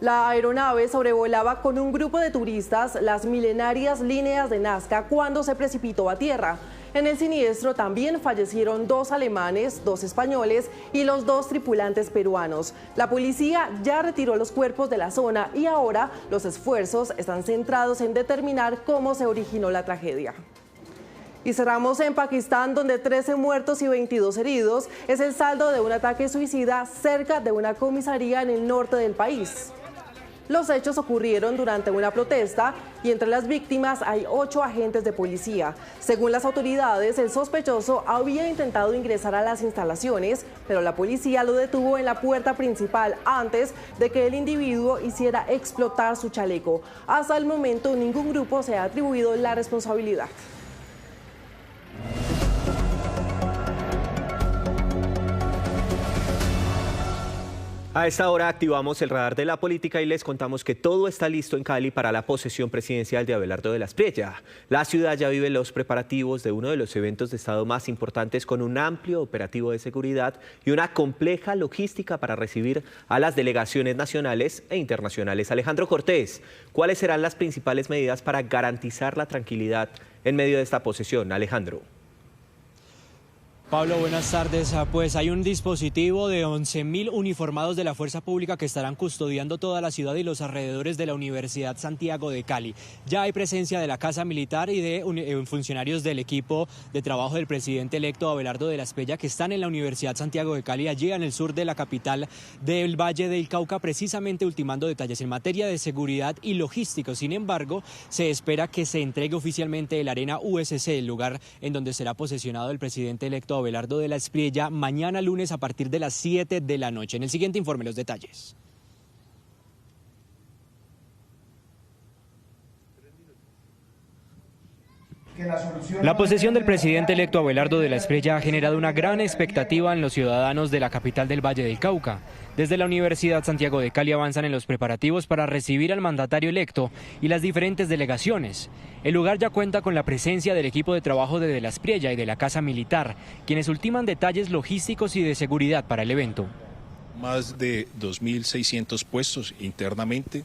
S6: La aeronave sobrevolaba con un grupo de turistas las milenarias líneas de Nazca cuando se precipitó a tierra. En el siniestro también fallecieron 2 alemanes, 2 españoles y los 2 tripulantes peruanos. La policía ya retiró los cuerpos de la zona y ahora los esfuerzos están centrados en determinar cómo se originó la tragedia. Y cerramos en Pakistán, donde 13 muertos y 22 heridos es el saldo de un ataque suicida cerca de una comisaría en el norte del país. Los hechos ocurrieron durante una protesta y entre las víctimas hay 8 agentes de policía. Según las autoridades, el sospechoso había intentado ingresar a las instalaciones, pero la policía lo detuvo en la puerta principal antes de que el individuo hiciera explotar su chaleco. Hasta el momento, ningún grupo se ha atribuido la responsabilidad.
S1: A esta hora activamos el radar de la política y les contamos que todo está listo en Cali para la posesión presidencial de Abelardo de la Espriella. La ciudad ya vive los preparativos de uno de los eventos de Estado más importantes, con un amplio operativo de seguridad y una compleja logística para recibir a las delegaciones nacionales e internacionales. Alejandro Cortés, ¿cuáles serán las principales medidas para garantizar la tranquilidad en medio de esta posesión? Alejandro.
S3: Pablo, buenas tardes. Pues hay un dispositivo de 11.000 uniformados de la Fuerza Pública que estarán custodiando toda la ciudad y los alrededores de la Universidad Santiago de Cali. Ya hay presencia de la Casa Militar y de funcionarios del equipo de trabajo del presidente electo Abelardo de la Espriella, que están en la Universidad Santiago de Cali, allí en el sur de la capital del Valle del Cauca, precisamente ultimando detalles en materia de seguridad y logístico. Sin embargo, se espera que se entregue oficialmente el Arena USC, el lugar en donde será posesionado el presidente electo Abelardo de la Espriella, mañana lunes a partir de las 7 de la noche. En el siguiente informe, los detalles. La posesión del presidente electo Abelardo de la Espriella ha generado una gran expectativa en los ciudadanos de la capital del Valle del Cauca. Desde la Universidad Santiago de Cali avanzan en los preparativos para recibir al mandatario electo y las diferentes delegaciones. El lugar ya cuenta con la presencia del equipo de trabajo de la Espriella y de la Casa Militar, quienes ultiman detalles logísticos y de seguridad para el evento.
S10: Más de 2.600 puestos internamente,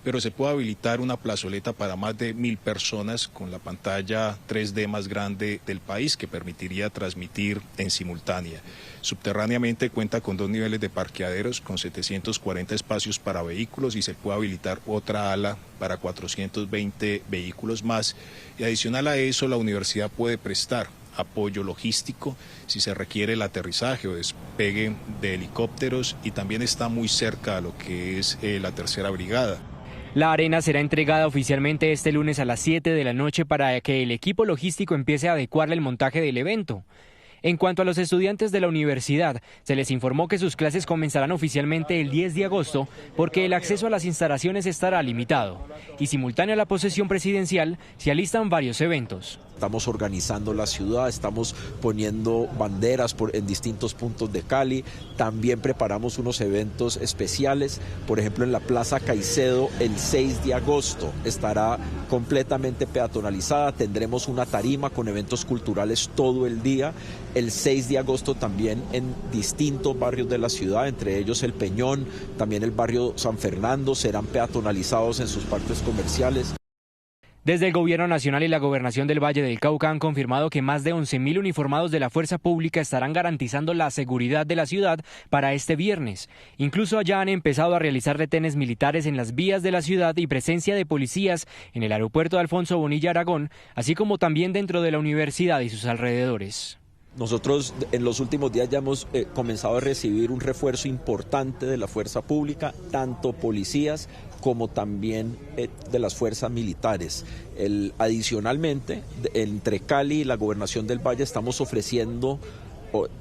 S10: pero se puede habilitar una plazoleta para más de 1.000 personas con la pantalla 3D más grande del país, que permitiría transmitir en simultánea. Subterráneamente cuenta con 2 niveles de parqueaderos con 740 espacios para vehículos y se puede habilitar otra ala para 420 vehículos más. Y adicional a eso, la universidad puede prestar apoyo logístico si se requiere el aterrizaje o despegue de helicópteros, y también está muy cerca a lo que es la tercera brigada.
S3: La arena será entregada oficialmente este lunes a las 7 de la noche para que el equipo logístico empiece a adecuarle el montaje del evento. En cuanto a los estudiantes de la universidad, se les informó que sus clases comenzarán oficialmente el 10 de agosto porque el acceso a las instalaciones estará limitado. Y simultáneo a la posesión presidencial, se alistan varios eventos.
S11: Estamos organizando la ciudad, estamos poniendo banderas en distintos puntos de Cali. También preparamos unos eventos especiales. Por ejemplo, en la Plaza Caicedo, el 6 de agosto estará completamente peatonalizada. Tendremos una tarima con eventos culturales todo el día. El 6 de agosto también en distintos barrios de la ciudad, entre ellos el Peñón, también el barrio San Fernando, serán peatonalizados en sus parques comerciales.
S3: Desde el Gobierno Nacional y la Gobernación del Valle del Cauca han confirmado que más de 11.000 uniformados de la Fuerza Pública estarán garantizando la seguridad de la ciudad para este viernes. Incluso allá han empezado a realizar retenes militares en las vías de la ciudad y presencia de policías en el aeropuerto de Alfonso Bonilla Aragón, así como también dentro de la universidad y sus alrededores.
S11: Nosotros en los últimos días ya hemos comenzado a recibir un refuerzo importante de la fuerza pública, tanto policías como también de las fuerzas militares. Adicionalmente, entre Cali y la Gobernación del Valle estamos ofreciendo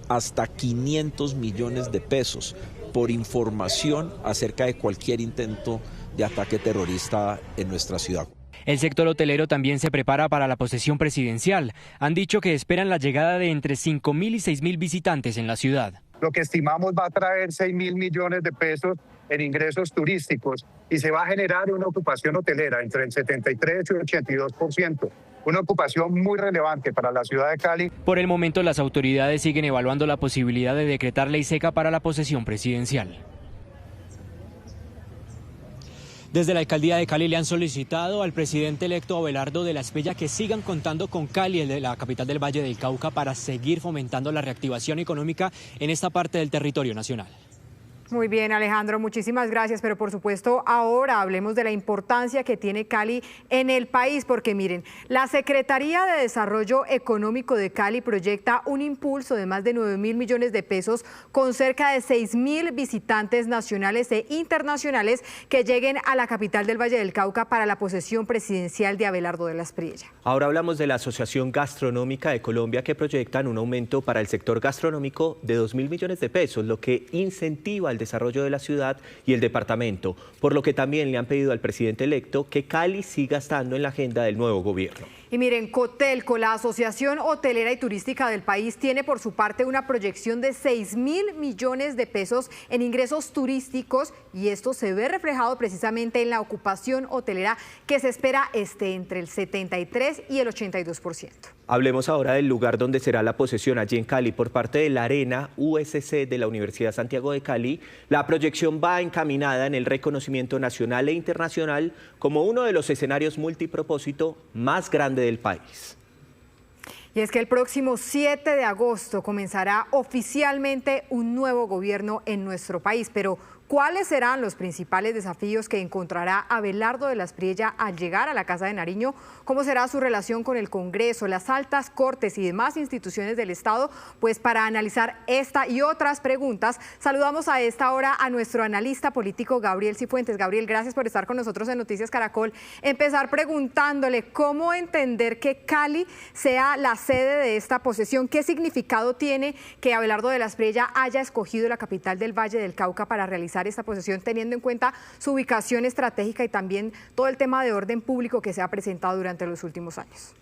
S11: hasta 500 millones de pesos por información acerca de cualquier intento de ataque terrorista en nuestra ciudad.
S3: El sector hotelero también se prepara para la posesión presidencial. Han dicho que esperan la llegada de entre 5.000 y 6.000 visitantes en la ciudad.
S12: Lo que estimamos va a traer 6.000 millones de pesos en ingresos turísticos y se va a generar una ocupación hotelera entre el 73 y el 82%. Una ocupación muy relevante para la ciudad de Cali.
S3: Por el momento, las autoridades siguen evaluando la posibilidad de decretar ley seca para la posesión presidencial. Desde la alcaldía de Cali le han solicitado al presidente electo Abelardo de la Espriella que sigan contando con Cali, la capital del Valle del Cauca, para seguir fomentando la reactivación económica en esta parte del territorio nacional.
S2: Muy bien, Alejandro, muchísimas gracias, pero por supuesto ahora hablemos de la importancia que tiene Cali en el país, porque miren, la Secretaría de Desarrollo Económico de Cali proyecta un impulso de más de 9.000 millones de pesos con cerca de 6.000 visitantes nacionales e internacionales que lleguen a la capital del Valle del Cauca para la posesión presidencial de Abelardo de la Espriella.
S1: Ahora hablamos de la Asociación Gastronómica de Colombia, que proyectan un aumento para el sector gastronómico de 2.000 millones de pesos, lo que incentiva el desarrollo de la ciudad y el departamento, por lo que también le han pedido al presidente electo que Cali siga estando en la agenda del nuevo gobierno.
S2: Y miren, Cotelco, la Asociación Hotelera y Turística del país, tiene por su parte una proyección de 6.000 millones de pesos en ingresos turísticos, y esto se ve reflejado precisamente en la ocupación hotelera, que se espera esté entre el 73 y el 82%.
S1: Hablemos ahora del lugar donde será la posesión allí en Cali por parte de la Arena USC de la Universidad Santiago de Cali. La proyección va encaminada en el reconocimiento nacional e internacional como uno de los escenarios multipropósito más grandes del país.
S2: Y es que el próximo 7 de agosto comenzará oficialmente un nuevo gobierno en nuestro país, pero ¿cuáles serán los principales desafíos que encontrará Abelardo de la Espriella al llegar a la Casa de Nariño? ¿Cómo será su relación con el Congreso, las altas cortes y demás instituciones del Estado? Pues para analizar esta y otras preguntas, saludamos a esta hora a nuestro analista político Gabriel Cifuentes. Gabriel, gracias por estar con nosotros en Noticias Caracol. Empezar preguntándole cómo entender que Cali sea la sede de esta posesión. ¿Qué significado tiene que Abelardo de la Espriella haya escogido la capital del Valle del Cauca para realizar esta posesión, teniendo en cuenta su ubicación estratégica y también todo el tema de orden público que se ha presentado durante los últimos años?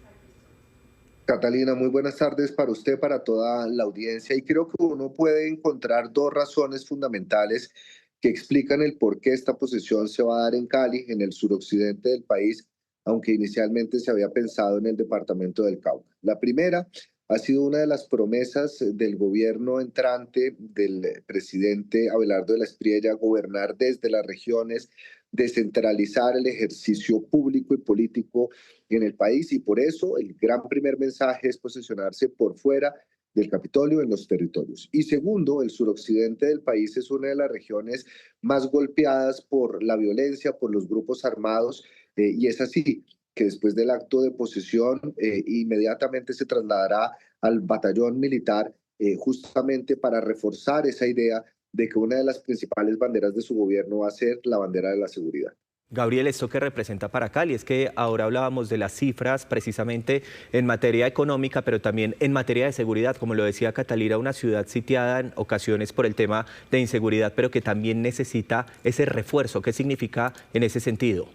S13: Catalina, muy buenas tardes para usted, para toda la audiencia, y creo que uno puede encontrar dos razones fundamentales que explican el por qué esta posesión se va a dar en Cali, en el suroccidente del país, aunque inicialmente se había pensado en el departamento del Cauca. La primera ha sido una de las promesas del gobierno entrante del presidente Abelardo de la Espriella, gobernar desde las regiones, descentralizar el ejercicio público y político en el país, y por eso el gran primer mensaje es posicionarse por fuera del Capitolio en los territorios. Y segundo, el suroccidente del país es una de las regiones más golpeadas por la violencia, por los grupos armados, y es así que después del acto de posesión inmediatamente se trasladará al batallón militar justamente para reforzar esa idea de que una de las principales banderas de su gobierno va a ser la bandera de la seguridad.
S1: Gabriel, ¿esto qué representa para Cali? Es que ahora hablábamos de las cifras precisamente en materia económica, pero también en materia de seguridad, como lo decía Catalina, una ciudad sitiada en ocasiones por el tema de inseguridad, pero que también necesita ese refuerzo. ¿Qué significa en ese sentido?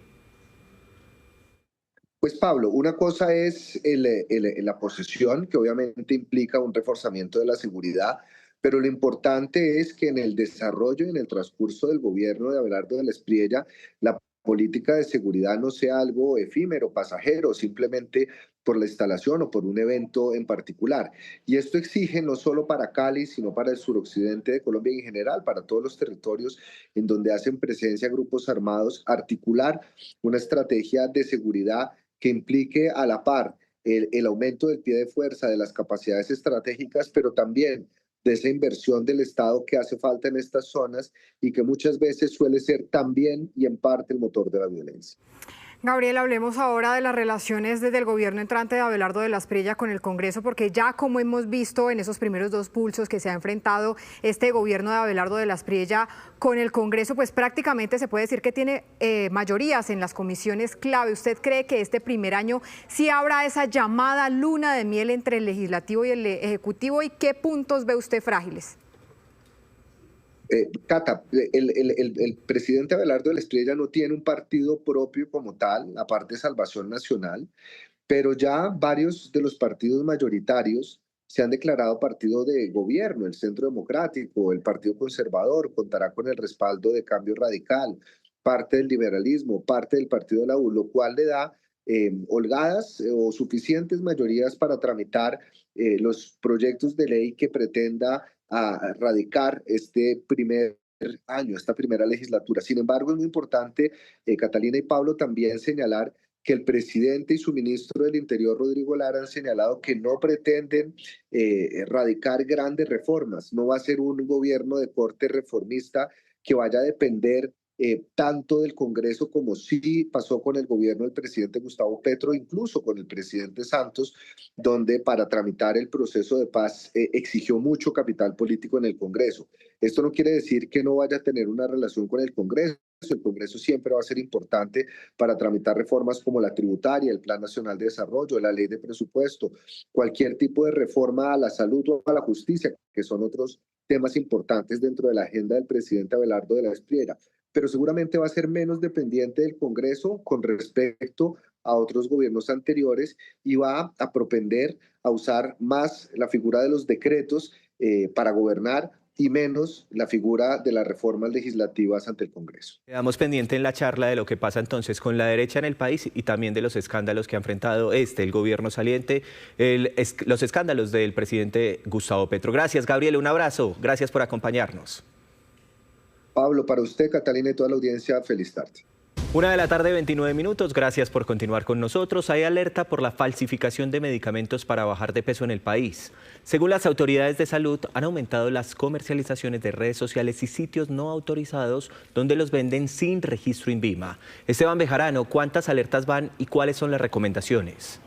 S13: Pues Pablo, una cosa es la posesión, que obviamente implica un reforzamiento de la seguridad, pero lo importante es que en el desarrollo y en el transcurso del gobierno de Abelardo de la Espriella, la política de seguridad no sea algo efímero, pasajero, simplemente por la instalación o por un evento en particular. Y esto exige no solo para Cali, sino para el suroccidente de Colombia y en general, para todos los territorios en donde hacen presencia grupos armados, articular una estrategia de seguridad que implique a la par el aumento del pie de fuerza, de las capacidades estratégicas, pero también de esa inversión del Estado que hace falta en estas zonas y que muchas veces suele ser también y en parte el motor de la violencia.
S2: Gabriel, hablemos ahora de las relaciones desde el gobierno entrante de Abelardo de la Espriella con el Congreso, porque ya como hemos visto en esos primeros dos pulsos que se ha enfrentado este gobierno de Abelardo de la Espriella con el Congreso, pues prácticamente se puede decir que tiene mayorías en las comisiones clave. ¿Usted cree que este primer año sí habrá esa llamada luna de miel entre el Legislativo y el Ejecutivo? ¿Y qué puntos ve usted frágiles?
S13: Cata, el presidente Abelardo de la Espriella no tiene un partido propio como tal, aparte de Salvación Nacional, pero ya varios de los partidos mayoritarios se han declarado partido de gobierno. El Centro Democrático, el Partido Conservador contará con el respaldo de Cambio Radical, parte del liberalismo, parte del Partido de la U, lo cual le da holgadas o suficientes mayorías para tramitar los proyectos de ley que pretenda a radicar este primer año, esta primera legislatura. Sin embargo, es muy importante, Catalina y Pablo, también señalar que el presidente y su ministro del Interior, Rodrigo Lara, han señalado que no pretenden radicar grandes reformas. No va a ser un gobierno de corte reformista que vaya a depender tanto del Congreso como sí pasó con el gobierno del presidente Gustavo Petro, incluso con el presidente Santos, donde para tramitar el proceso de paz exigió mucho capital político en el Congreso. Esto no quiere decir que no vaya a tener una relación con el Congreso. El Congreso siempre va a ser importante para tramitar reformas como la tributaria, el Plan Nacional de Desarrollo, la ley de presupuesto, cualquier tipo de reforma a la salud o a la justicia, que son otros temas importantes dentro de la agenda del presidente Abelardo de la Espriella. Pero seguramente va a ser menos dependiente del Congreso con respecto a otros gobiernos anteriores y va a propender a usar más la figura de los decretos para gobernar y menos la figura de las reformas legislativas ante el Congreso.
S1: Quedamos pendiente en la charla de lo que pasa entonces con la derecha en el país y también de los escándalos que ha enfrentado el gobierno saliente, los escándalos del presidente Gustavo Petro. Gracias, Gabriel, un abrazo, gracias por acompañarnos.
S13: Pablo, para usted, Catalina y toda la audiencia, feliz tarde.
S1: 1:29 p.m, gracias por continuar con nosotros. Hay alerta por la falsificación de medicamentos para bajar de peso en el país. Según las autoridades de salud, han aumentado las comercializaciones de redes sociales y sitios no autorizados donde los venden sin registro INVIMA. Esteban Bejarano, ¿cuántas alertas van y cuáles son las recomendaciones?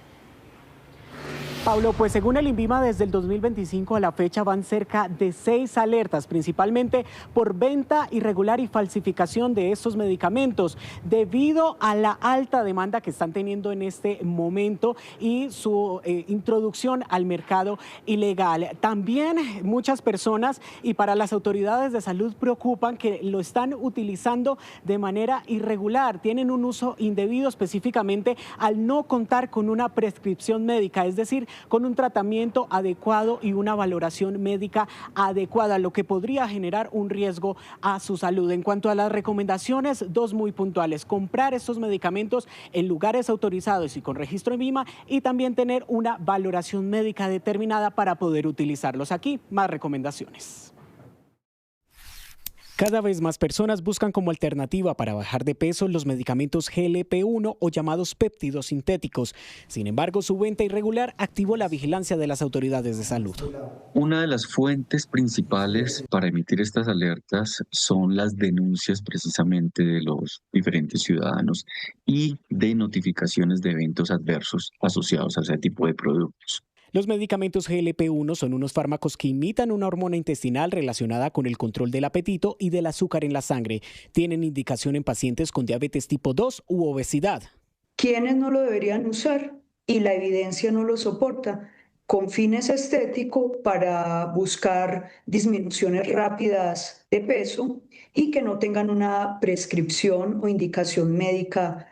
S21: Pablo, pues según el INVIMA, desde el 2025 a la fecha van cerca de 6 alertas, principalmente por venta irregular y falsificación de estos medicamentos, debido a la alta demanda que están teniendo en este momento y su introducción al mercado ilegal. También muchas personas y para las autoridades de salud preocupan que lo están utilizando de manera irregular, tienen un uso indebido específicamente al no contar con una prescripción médica, es decir, con un tratamiento adecuado y una valoración médica adecuada, lo que podría generar un riesgo a su salud. En cuanto a las recomendaciones, 2 muy puntuales: comprar estos medicamentos en lugares autorizados y con registro INVIMA y también tener una valoración médica determinada para poder utilizarlos. Aquí, más recomendaciones. Cada vez más personas buscan como alternativa para bajar de peso los medicamentos GLP-1 o llamados péptidos sintéticos. Sin embargo, su venta irregular activó la vigilancia de las autoridades de salud.
S14: Una de las fuentes principales para emitir estas alertas son las denuncias precisamente de los diferentes ciudadanos y de notificaciones de eventos adversos asociados a ese tipo de productos.
S21: Los medicamentos GLP-1 son unos fármacos que imitan una hormona intestinal relacionada con el control del apetito y del azúcar en la sangre. Tienen indicación en pacientes con diabetes tipo 2 u obesidad.
S15: ¿Quiénes no lo deberían usar? Y la evidencia no lo soporta. Con fines estéticos para buscar disminuciones rápidas de peso y que no tengan una prescripción o indicación médica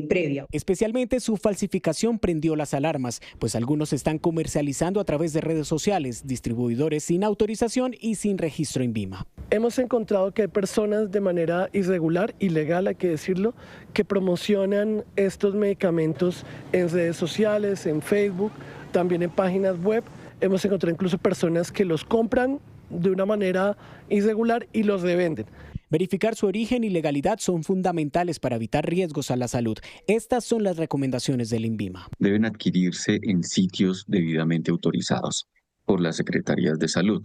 S15: previa.
S21: Especialmente su falsificación prendió las alarmas, pues algunos están comercializando a través de redes sociales, distribuidores sin autorización y sin registro INVIMA.
S16: Hemos encontrado que hay personas de manera irregular, ilegal hay que decirlo, que promocionan estos medicamentos en redes sociales, en Facebook, también en páginas web. Hemos encontrado incluso personas que los compran de una manera irregular y los revenden.
S21: Verificar su origen y legalidad son fundamentales para evitar riesgos a la salud. Estas son las recomendaciones del INVIMA.
S14: Deben adquirirse en sitios debidamente autorizados por las secretarías de salud.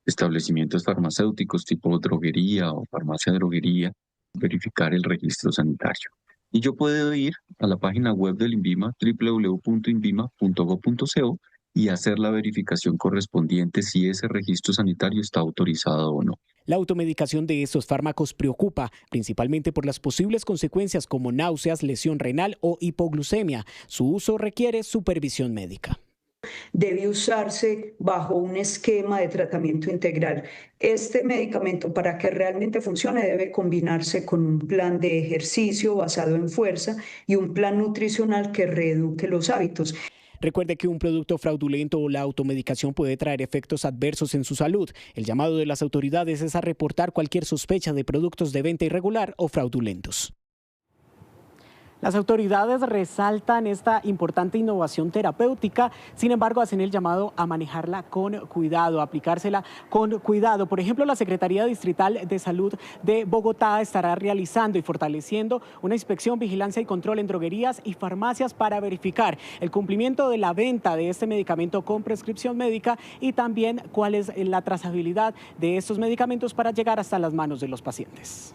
S14: Establecimientos farmacéuticos tipo droguería o farmacia droguería, verificar el registro sanitario Y yo puedo ir a la página web del INVIMA, www.invima.gov.co, y hacer la verificación correspondiente si ese registro sanitario está autorizado o no.
S21: La automedicación de estos fármacos preocupa, principalmente por las posibles consecuencias como náuseas, lesión renal o hipoglucemia. Su uso requiere supervisión médica.
S15: Debe usarse bajo un esquema de tratamiento integral. Este medicamento, para que realmente funcione, debe combinarse con un plan de ejercicio basado en fuerza y un plan nutricional que reeduque los hábitos.
S21: Recuerde que un producto fraudulento o la automedicación puede traer efectos adversos en su salud. El llamado de las autoridades es a reportar cualquier sospecha de productos de venta irregular o fraudulentos. Las autoridades resaltan esta importante innovación terapéutica, sin embargo hacen el llamado a manejarla con cuidado, a aplicársela con cuidado. Por ejemplo, la Secretaría Distrital de Salud de Bogotá estará realizando y fortaleciendo una inspección, vigilancia y control en droguerías y farmacias para verificar el cumplimiento de la venta de este medicamento con prescripción médica y también cuál es la trazabilidad de estos medicamentos para llegar hasta las manos de los pacientes.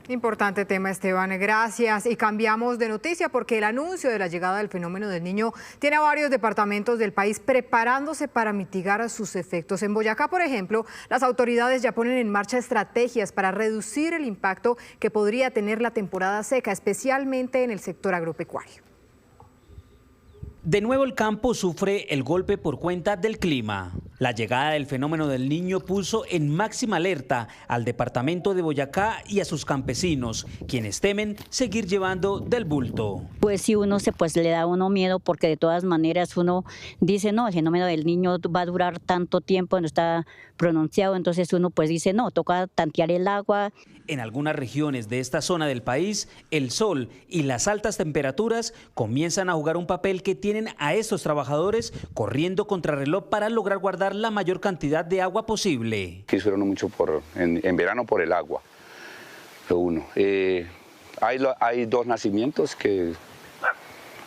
S2: Importante tema, Esteban, gracias. Y cambiamos de noticia porque el anuncio de la llegada del fenómeno del Niño tiene a varios departamentos del país preparándose para mitigar sus efectos. En Boyacá, por ejemplo, las autoridades ya ponen en marcha estrategias para reducir el impacto que podría tener la temporada seca, especialmente en el sector agropecuario.
S17: De nuevo el campo sufre el golpe por cuenta del clima. La llegada del fenómeno del Niño puso en máxima alerta al departamento de Boyacá y a sus campesinos, quienes temen seguir llevando del bulto.
S19: Pues si uno le da a uno miedo, porque de todas maneras uno dice, no, el fenómeno del Niño va a durar tanto tiempo, no está pronunciado, entonces uno pues dice, no, toca tantear el agua.
S17: En algunas regiones de esta zona del país, el sol y las altas temperaturas comienzan a jugar un papel que tienen a estos trabajadores corriendo contrarreloj para lograr guardar la mayor cantidad de agua posible.
S20: Sufrieron mucho en verano por el agua, lo uno. Hay dos nacimientos que,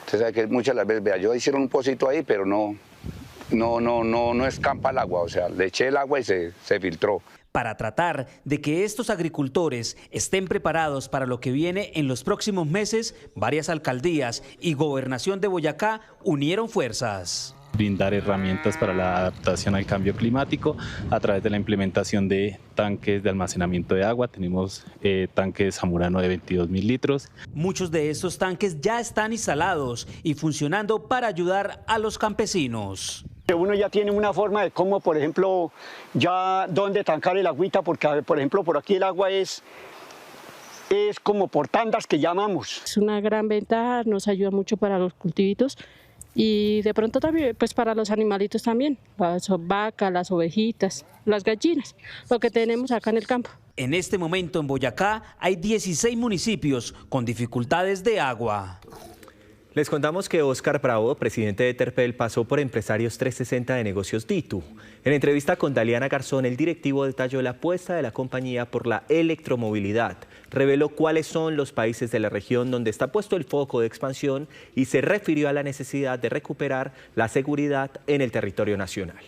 S20: usted sabe que muchas las veces, yo hicieron un pocito ahí, pero no escampa el agua, o sea, le eché el agua y se filtró.
S17: Para tratar de que estos agricultores estén preparados para lo que viene en los próximos meses, varias alcaldías y gobernación de Boyacá unieron fuerzas.
S22: Brindar herramientas para la adaptación al cambio climático a través de la implementación de tanques de almacenamiento de agua. Tenemos tanques Zamorano de 22.000 litros.
S17: Muchos de estos tanques ya están instalados y funcionando para ayudar a los campesinos.
S23: Uno ya tiene una forma de cómo, por ejemplo, ya dónde tancar el agüita, porque, por ejemplo, por aquí el agua es como por tandas que llamamos.
S25: Es una gran ventaja, nos ayuda mucho para los cultivitos y de pronto también pues para los animalitos también, las vacas, las ovejitas, las gallinas, lo que tenemos acá en el campo.
S17: En este momento en Boyacá hay 16 municipios con dificultades de agua.
S1: Les contamos que Óscar Bravo, presidente de Terpel, pasó por Empresarios 360 de Negocios DITU. En entrevista con Daliana Garzón, el directivo detalló la apuesta de la compañía por la electromovilidad. Reveló cuáles son los países de la región donde está puesto el foco de expansión y se refirió a la necesidad de recuperar la seguridad en el territorio nacional.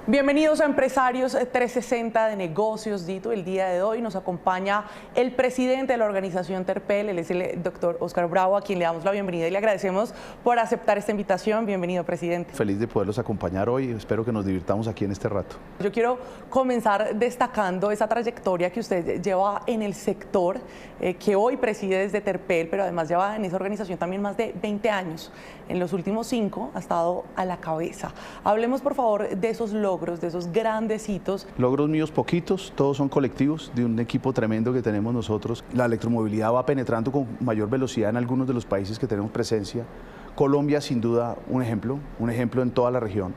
S27: Bienvenidos a Empresarios 360 de Negocios DITU. El día de hoy nos acompaña el presidente de la organización Terpel, él es el doctor Óscar Bravo, a quien le damos la bienvenida y le agradecemos por aceptar esta invitación. Bienvenido, presidente.
S28: Feliz de poderlos acompañar hoy, espero que nos divirtamos aquí en este rato.
S27: Yo quiero comenzar destacando esa trayectoria que usted lleva en el sector, que hoy preside desde Terpel, pero además lleva en esa organización también más de 20 años. En los últimos 5 ha estado a la cabeza. Hablemos, por favor, de esos logros, de esos grandes hitos.
S28: Logros míos poquitos, todos son colectivos, de un equipo tremendo que tenemos nosotros. La electromovilidad va penetrando con mayor velocidad en algunos de los países que tenemos presencia. Colombia, sin duda, un ejemplo en toda la región.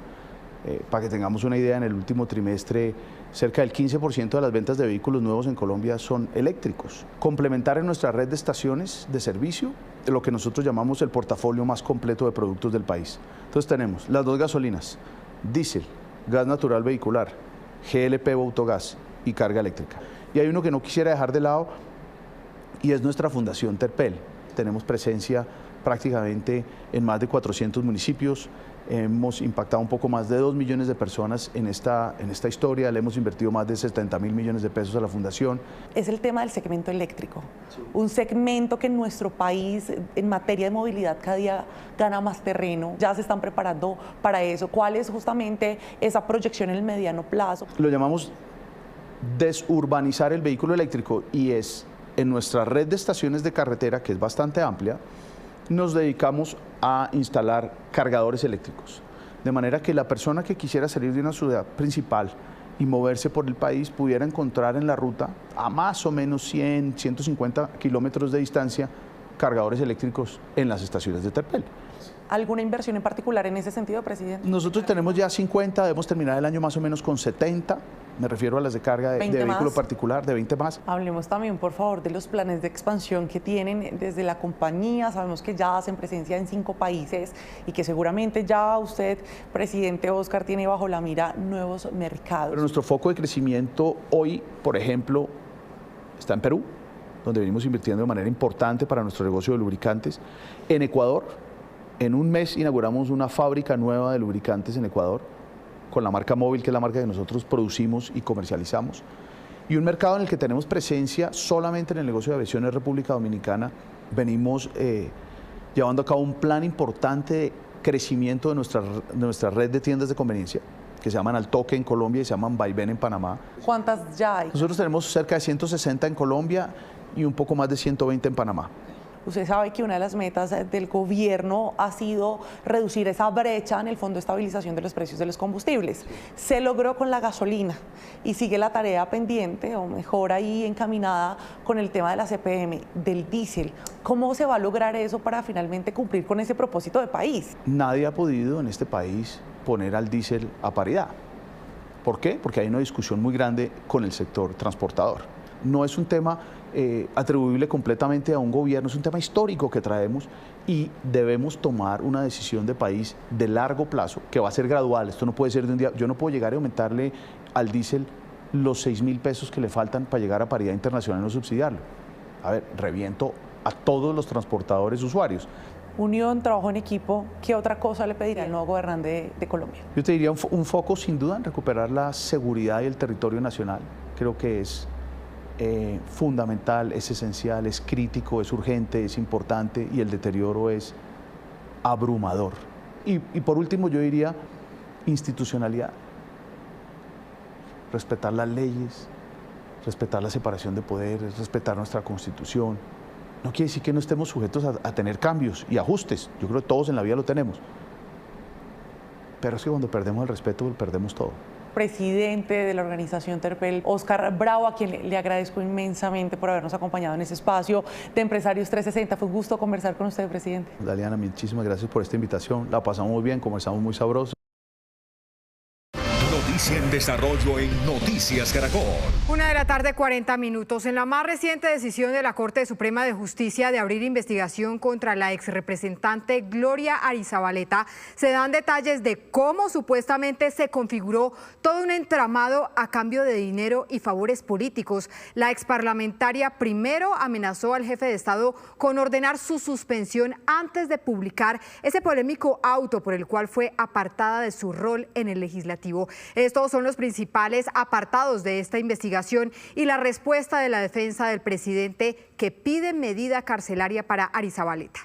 S28: Para que tengamos una idea, en el último trimestre, cerca del 15% de las ventas de vehículos nuevos en Colombia son eléctricos. Complementar en nuestra red de estaciones de servicio lo que nosotros llamamos el portafolio más completo de productos del país. Entonces tenemos las 2 gasolinas, diésel, gas natural vehicular, GLP o autogás y carga eléctrica. Y hay uno que no quisiera dejar de lado y es nuestra fundación Terpel. Tenemos presencia prácticamente en más de 400 municipios. Hemos impactado un poco más de 2 millones de personas en esta historia, le hemos invertido más de 70.000 millones de pesos a la fundación.
S27: Es el tema del segmento eléctrico, un segmento que en nuestro país en materia de movilidad cada día gana más terreno, ya se están preparando para eso. ¿Cuál es justamente esa proyección en el mediano plazo?
S28: Lo llamamos desurbanizar el vehículo eléctrico y es en nuestra red de estaciones de carretera, que es bastante amplia, nos dedicamos a instalar cargadores eléctricos, de manera que la persona que quisiera salir de una ciudad principal y moverse por el país pudiera encontrar en la ruta a más o menos 100, 150 kilómetros de distancia cargadores eléctricos en las estaciones de Terpel.
S27: ¿Alguna inversión en particular en ese sentido, presidente?
S28: Nosotros tenemos ya 50, debemos terminar el año más o menos con 70, me refiero a las de carga de vehículo particular, de 20 más.
S27: Hablemos también, por favor, de los planes de expansión que tienen desde la compañía. Sabemos que ya hacen presencia en 5 países y que seguramente ya usted, presidente Óscar, tiene bajo la mira nuevos mercados.
S28: Pero nuestro foco de crecimiento hoy, por ejemplo, está en Perú, donde venimos invirtiendo de manera importante para nuestro negocio de lubricantes. En Ecuador, en un mes inauguramos una fábrica nueva de lubricantes en Ecuador, con la marca Móvil, que es la marca que nosotros producimos y comercializamos. Y un mercado en el que tenemos presencia solamente en el negocio de aviación en República Dominicana. Venimos llevando a cabo un plan importante de crecimiento de nuestra red de tiendas de conveniencia, que se llaman Al Toque en Colombia y se llaman Vaivén en Panamá.
S27: ¿Cuántas ya hay?
S28: Nosotros tenemos cerca de 160 en Colombia y un poco más de 120 en Panamá.
S27: Usted sabe que una de las metas del gobierno ha sido reducir esa brecha en el Fondo de Estabilización de los Precios de los Combustibles. Se logró con la gasolina y sigue la tarea pendiente, o mejor ahí encaminada, con el tema de la CPM, del diésel. ¿Cómo se va a lograr eso para finalmente cumplir con ese propósito de país?
S28: Nadie ha podido en este país poner al diésel a paridad. ¿Por qué? Porque hay una discusión muy grande con el sector transportador. No es un tema atribuible completamente a un gobierno, es un tema histórico que traemos y debemos tomar una decisión de país de largo plazo, que va a ser gradual. Esto no puede ser de un día. Yo no puedo llegar y aumentarle al diésel los 6.000 pesos que le faltan para llegar a paridad internacional y no subsidiarlo. A ver, reviento a todos los transportadores usuarios.
S27: Unión, trabajo en equipo, ¿qué otra cosa le pediría al nuevo gobernante de Colombia?
S28: Yo te diría un foco sin duda en recuperar la seguridad y el territorio nacional. Creo que es fundamental, es esencial, es crítico, es urgente, es importante y el deterioro es abrumador. Y por último yo diría institucionalidad, respetar las leyes, respetar la separación de poderes, respetar nuestra Constitución. No quiere decir que no estemos sujetos a tener cambios y ajustes, yo creo que todos en la vida lo tenemos, pero es que cuando perdemos el respeto perdemos todo.
S27: Presidente de la organización Terpel, Óscar Bravo, a quien le agradezco inmensamente por habernos acompañado en ese espacio de Empresarios 360. Fue un gusto conversar con usted, presidente.
S28: Daliana, muchísimas gracias por esta invitación. La pasamos muy bien, conversamos muy sabroso.
S4: Noticia en desarrollo en Noticias Caracol.
S2: 1:40 p.m. En la más reciente decisión de la Corte Suprema de Justicia de abrir investigación contra la exrepresentante Gloria Arizabaleta, se dan detalles de cómo supuestamente se configuró todo un entramado a cambio de dinero y favores políticos. La exparlamentaria primero amenazó al jefe de Estado con ordenar su suspensión antes de publicar ese polémico auto por el cual fue apartada de su rol en el legislativo. Estos son los principales apartados de esta investigación y la respuesta de la defensa del presidente, que pide medida carcelaria para Arizabaleta.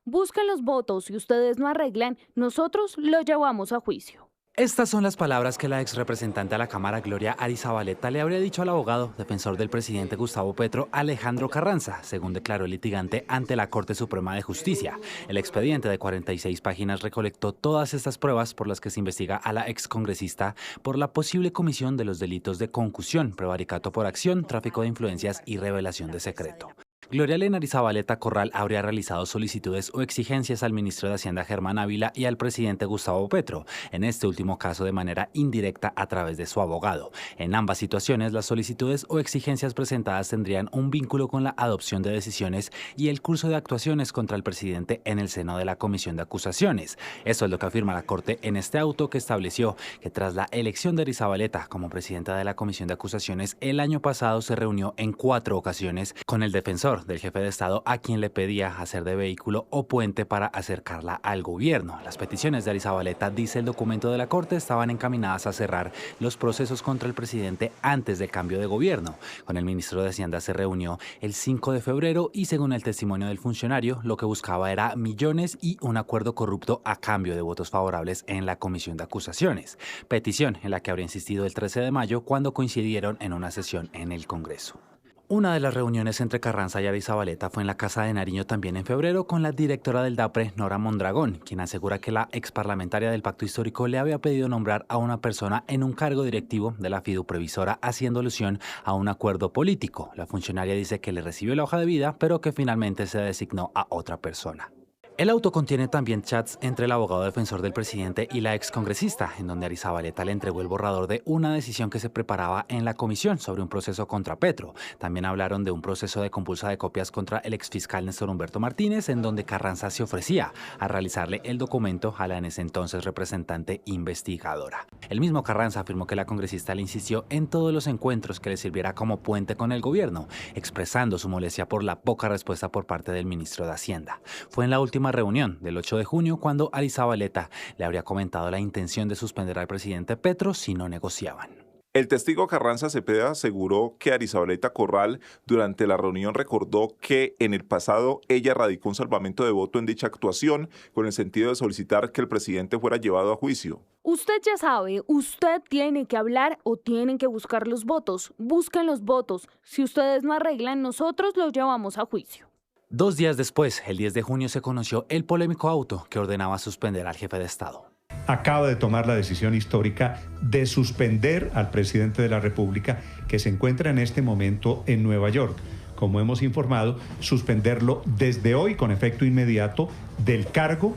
S5: Buscan los votos, si ustedes no arreglan, nosotros los llevamos a juicio.
S7: Estas son las palabras que la exrepresentante a la Cámara, Gloria Arizabaleta, le habría dicho al abogado defensor del presidente Gustavo Petro, Alejandro Carranza, según declaró el litigante ante la Corte Suprema de Justicia. El expediente de 46 páginas recolectó todas estas pruebas por las que se investiga a la excongresista por la posible comisión de los delitos de concusión, prevaricato por acción, tráfico de influencias y revelación de secreto. Gloria Elena Arizabaleta Corral habría realizado solicitudes o exigencias al ministro de Hacienda Germán Ávila y al presidente Gustavo Petro, en este último caso de manera indirecta a través de su abogado. En ambas situaciones, las solicitudes o exigencias presentadas tendrían un vínculo con la adopción de decisiones y el curso de actuaciones contra el presidente en el seno de la Comisión de Acusaciones. Eso es lo que afirma la Corte en este auto, que estableció que tras la elección de Arizabaleta como presidenta de la Comisión de Acusaciones, el año pasado se reunió en 4 ocasiones con el defensor defensor del jefe de Estado, a quien le pedía hacer de vehículo o puente para acercarla al gobierno. Las peticiones de Arizabaleta, dice el documento de la Corte, estaban encaminadas a cerrar los procesos contra el presidente antes del cambio de gobierno. Con el ministro de Hacienda se reunió el 5 de febrero y, según el testimonio del funcionario, lo que buscaba era millones y un acuerdo corrupto a cambio de votos favorables en la comisión de acusaciones. Petición en la que habría insistido el 13 de mayo cuando coincidieron en una sesión en el Congreso. Una de las reuniones entre Carranza y Arizabaleta fue en la Casa de Nariño también en febrero con la directora del DAPRE, Nora Mondragón, quien asegura que la exparlamentaria del Pacto Histórico le había pedido nombrar a una persona en un cargo directivo de la fiduprevisora, haciendo alusión a un acuerdo político. La funcionaria dice que le recibió la hoja de vida, pero que finalmente se designó a otra persona. El auto contiene también chats entre el abogado defensor del presidente y la excongresista, en donde Arizabaleta le entregó el borrador de una decisión que se preparaba en la comisión sobre un proceso contra Petro. También hablaron de un proceso de compulsa de copias contra el exfiscal Néstor Humberto Martínez, en donde Carranza se ofrecía a realizarle el documento a la en ese entonces representante investigadora. El mismo Carranza afirmó que la congresista le insistió en todos los encuentros que le sirviera como puente con el gobierno, expresando su molestia por la poca respuesta por parte del ministro de Hacienda. Fue en la última reunión del 8 de junio cuando Arizabaleta le habría comentado la intención de suspender al presidente Petro si no negociaban.
S6: El testigo Carranza Cepeda aseguró que Arizabaleta Corral durante la reunión recordó que en el pasado ella radicó un salvamento de voto en dicha actuación con el sentido de solicitar que el presidente fuera llevado a juicio.
S5: Usted ya sabe, usted tiene que hablar o tienen que buscar los votos. Busquen los votos. Si ustedes no arreglan, nosotros los llevamos a juicio.
S7: 2 días después, el 10 de junio, se conoció el polémico auto que ordenaba suspender al jefe de Estado.
S8: Acaba de tomar la decisión histórica de suspender al presidente de la República, que se encuentra en este momento en Nueva York. Como hemos informado, suspenderlo desde hoy con efecto inmediato del cargo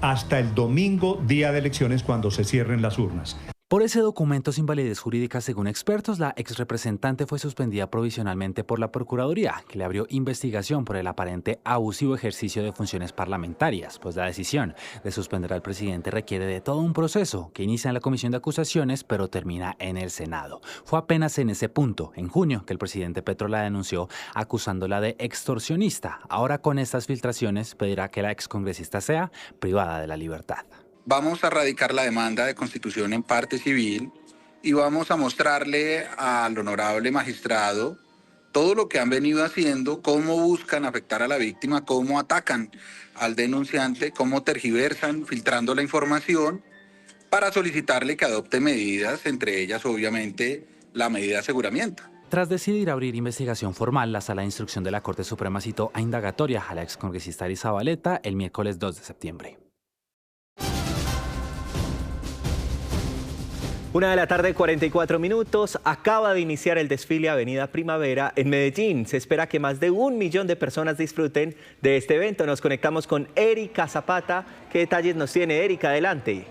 S8: hasta el domingo, día de elecciones, cuando se cierren las urnas.
S7: Por ese documento sin validez jurídica, según expertos, la exrepresentante fue suspendida provisionalmente por la Procuraduría, que le abrió investigación por el aparente abusivo ejercicio de funciones parlamentarias, pues la decisión de suspender al presidente requiere de todo un proceso que inicia en la Comisión de Acusaciones, pero termina en el Senado. Fue apenas en ese punto, en junio, que el presidente Petro la denunció acusándola de extorsionista. Ahora, con estas filtraciones, pedirá que la excongresista sea privada de la libertad.
S9: Vamos a radicar la demanda de constitución en parte civil y vamos a mostrarle al honorable magistrado todo lo que han venido haciendo, cómo buscan afectar a la víctima, cómo atacan al denunciante, cómo tergiversan, filtrando la información para solicitarle que adopte medidas, entre ellas obviamente la medida de aseguramiento.
S7: Tras decidir abrir investigación formal, la Sala de Instrucción de la Corte Suprema citó a indagatoria a la excongresista Arizabaleta el miércoles 2 de septiembre.
S1: 1:44 p.m. Acaba de iniciar el desfile Avenida Primavera en Medellín. Se espera que más de 1 millón de personas disfruten de este evento. Nos conectamos con Erika Zapata. ¿Qué detalles nos tiene, Erika? Adelante.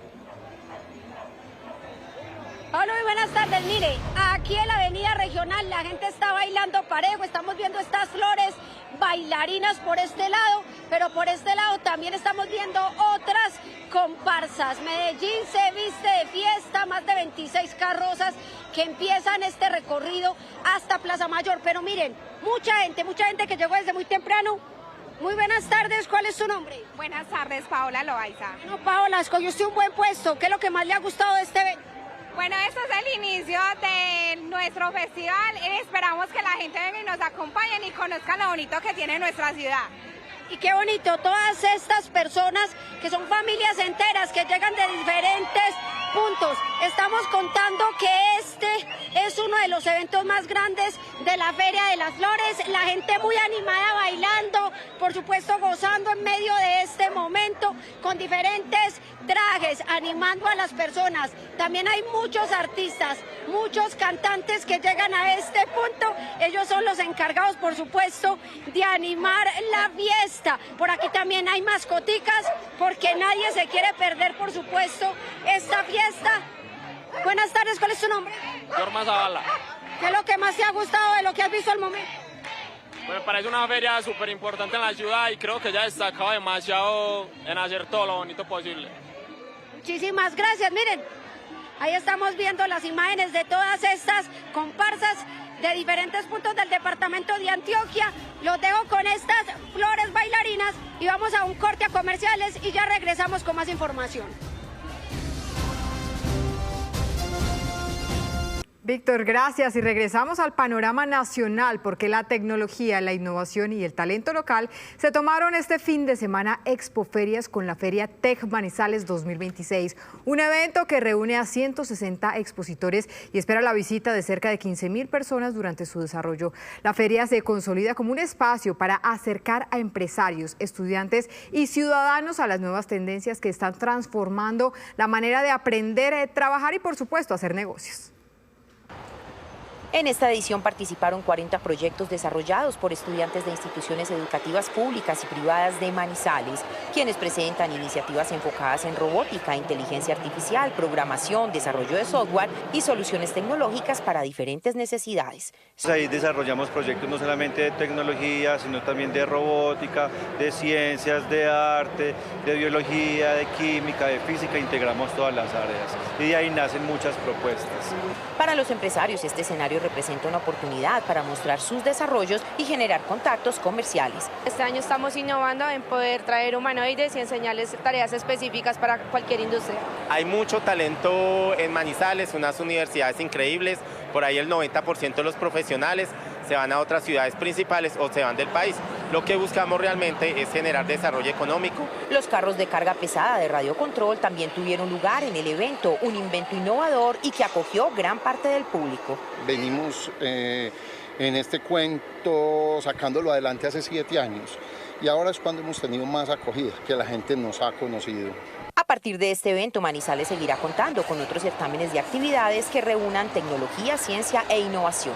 S10: Hola, muy buenas tardes. Mire, aquí en la avenida regional la gente está bailando parejo. Estamos viendo estas flores bailarinas por este lado, pero por este lado también estamos viendo otras comparsas. Medellín se viste de fiesta, más de 26 carrozas que empiezan este recorrido hasta Plaza Mayor. Pero miren, mucha gente que llegó desde muy temprano. Muy buenas tardes, ¿cuál es su nombre?
S11: Buenas tardes, Paola Loaiza.
S10: Bueno, Paola, escogió usted un buen puesto. ¿Qué es lo que más le ha gustado de este evento?
S11: Bueno, este es el inicio de nuestro festival. Esperamos que la gente venga y nos acompañe y conozca lo bonito que tiene nuestra ciudad.
S10: Y qué bonito, todas estas personas que son familias enteras que llegan de diferentes puntos. Estamos contando que este es uno de los eventos más grandes de la Feria de las Flores. La gente muy animada bailando, por supuesto gozando en medio de este momento con diferentes trajes, animando a las personas. También hay muchos artistas, muchos cantantes que llegan a este punto. Ellos son los encargados, por supuesto, de animar la fiesta. Por aquí también hay mascoticas, porque nadie se quiere perder, por supuesto, esta fiesta. Buenas tardes, ¿cuál es tu nombre?
S18: Jorma Zavala.
S10: ¿Qué es lo que más te ha gustado de lo que has visto al momento?
S18: Me parece una feria súper importante en la ciudad y creo que ya destacaba demasiado en hacer todo lo bonito posible.
S10: Muchísimas gracias. Miren, ahí estamos viendo las imágenes de todas estas comparsas de diferentes puntos del departamento de Antioquia. Los dejo con estas flores bailarinas y vamos a un corte a comerciales y ya regresamos con más información.
S2: Víctor, gracias. Y regresamos al panorama nacional porque la tecnología, la innovación y el talento local se tomaron este fin de semana Expoferias con la Feria Tech Manizales 2026, un evento que reúne a 160 expositores y espera la visita de cerca de 15.000 personas durante su desarrollo. La feria se consolida como un espacio para acercar a empresarios, estudiantes y ciudadanos a las nuevas tendencias que están transformando la manera de aprender, trabajar y, por supuesto, hacer negocios.
S3: En esta edición participaron 40 proyectos desarrollados por estudiantes de instituciones educativas públicas y privadas de Manizales, quienes presentan iniciativas enfocadas en robótica, inteligencia artificial, programación, desarrollo de software y soluciones tecnológicas para diferentes necesidades.
S12: Ahí desarrollamos proyectos no solamente de tecnología, sino también de robótica, de ciencias, de arte, de biología, de química, de física, integramos todas las áreas y de ahí nacen muchas propuestas.
S3: Para los empresarios, este escenario representa una oportunidad para mostrar sus desarrollos y generar contactos comerciales.
S13: Este año estamos innovando en poder traer humanoides y enseñarles tareas específicas para cualquier industria.
S14: Hay mucho talento en Manizales, unas universidades increíbles, por ahí el 90% de los profesionales se van a otras ciudades principales o se van del país. Lo que buscamos realmente es generar desarrollo económico.
S3: Los carros de carga pesada de radiocontrol también tuvieron lugar en el evento, un invento innovador y que acogió gran parte del público.
S15: Venimos en este cuento sacándolo adelante hace 7 años y ahora es cuando hemos tenido más acogida, que la gente nos ha conocido.
S3: A partir de este evento, Manizales seguirá contando con otros certámenes de actividades que reúnan tecnología, ciencia e innovación.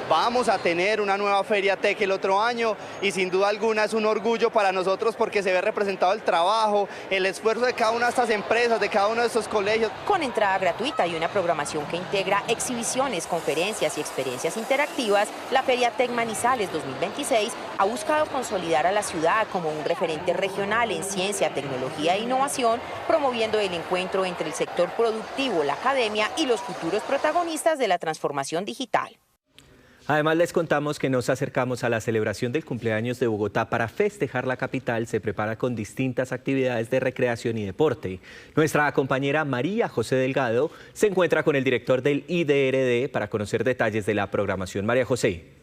S16: Vamos a tener una nueva Feria Tech el otro año y sin duda alguna es un orgullo para nosotros porque se ve representado el trabajo, el esfuerzo de cada una de estas empresas, de cada uno de estos colegios.
S3: Con entrada gratuita y una programación que integra exhibiciones, conferencias y experiencias interactivas, la Feria Tech Manizales 2026 ha buscado consolidar a la ciudad como un referente regional en ciencia, tecnología e innovación, promoviendo el encuentro entre el sector productivo, la academia y los futuros protagonistas de la transformación digital.
S1: Además, les contamos que nos acercamos a la celebración del cumpleaños de Bogotá. Para festejar la capital se prepara con distintas actividades de recreación y deporte. Nuestra compañera María José Delgado se encuentra con el director del IDRD para conocer detalles de la programación. María José.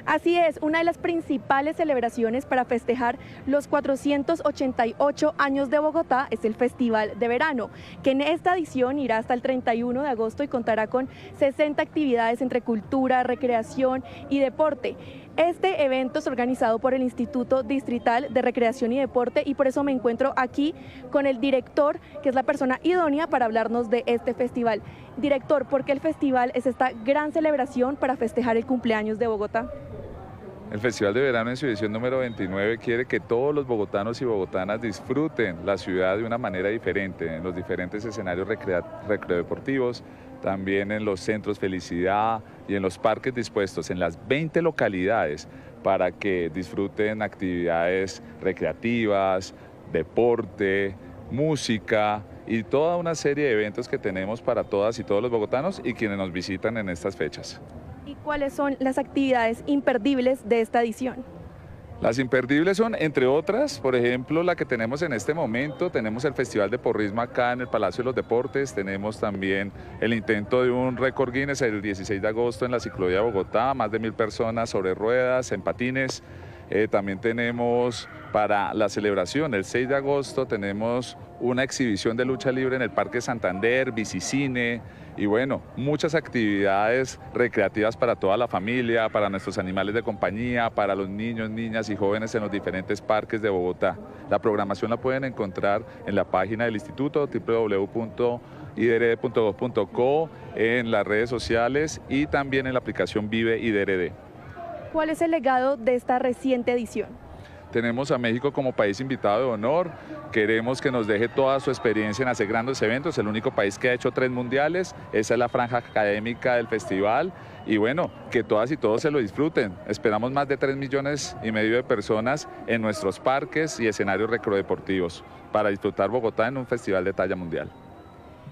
S24: Así es, una de las principales celebraciones para festejar los 488 años de Bogotá es el Festival de Verano, que en esta edición irá hasta el 31 de agosto y contará con 60 actividades entre cultura, recreación y deporte. Este evento es organizado por el Instituto Distrital de Recreación y Deporte y por eso me encuentro aquí con el director, que es la persona idónea para hablarnos de este festival. Director, ¿por qué el festival es esta gran celebración para festejar el cumpleaños de Bogotá?
S26: El Festival de Verano en su edición número 29 quiere que todos los bogotanos y bogotanas disfruten la ciudad de una manera diferente, en los diferentes escenarios recreativos, también en los centros Felicidad y en los parques dispuestos en las 20 localidades para que disfruten actividades recreativas, deporte, música y toda una serie de eventos que tenemos para todas y todos los bogotanos y quienes nos visitan en estas fechas.
S24: ¿Y cuáles son las actividades imperdibles de esta edición?
S26: Las imperdibles son, entre otras, por ejemplo, la que tenemos en este momento, tenemos el Festival de Porrismo acá en el Palacio de los Deportes, tenemos también el intento de un récord Guinness el 16 de agosto en la ciclovía de Bogotá, más de 1000 personas sobre ruedas, en patines. También tenemos para la celebración, el 6 de agosto, tenemos una exhibición de lucha libre en el Parque Santander, bicicine y bueno, muchas actividades recreativas para toda la familia, para nuestros animales de compañía, para los niños, niñas y jóvenes en los diferentes parques de Bogotá. La programación la pueden encontrar en la página del instituto www.idrd.gov.co, en las redes sociales y también en la aplicación Vive IDRD.
S24: ¿Cuál es el legado de esta reciente edición?
S26: Tenemos a México como país invitado de honor, queremos que nos deje toda su experiencia en hacer grandes eventos, el único país que ha hecho 3 mundiales, esa es la franja académica del festival y bueno, que todas y todos se lo disfruten. Esperamos más de 3,5 millones de personas en nuestros parques y escenarios recreativos para disfrutar Bogotá en un festival de talla mundial.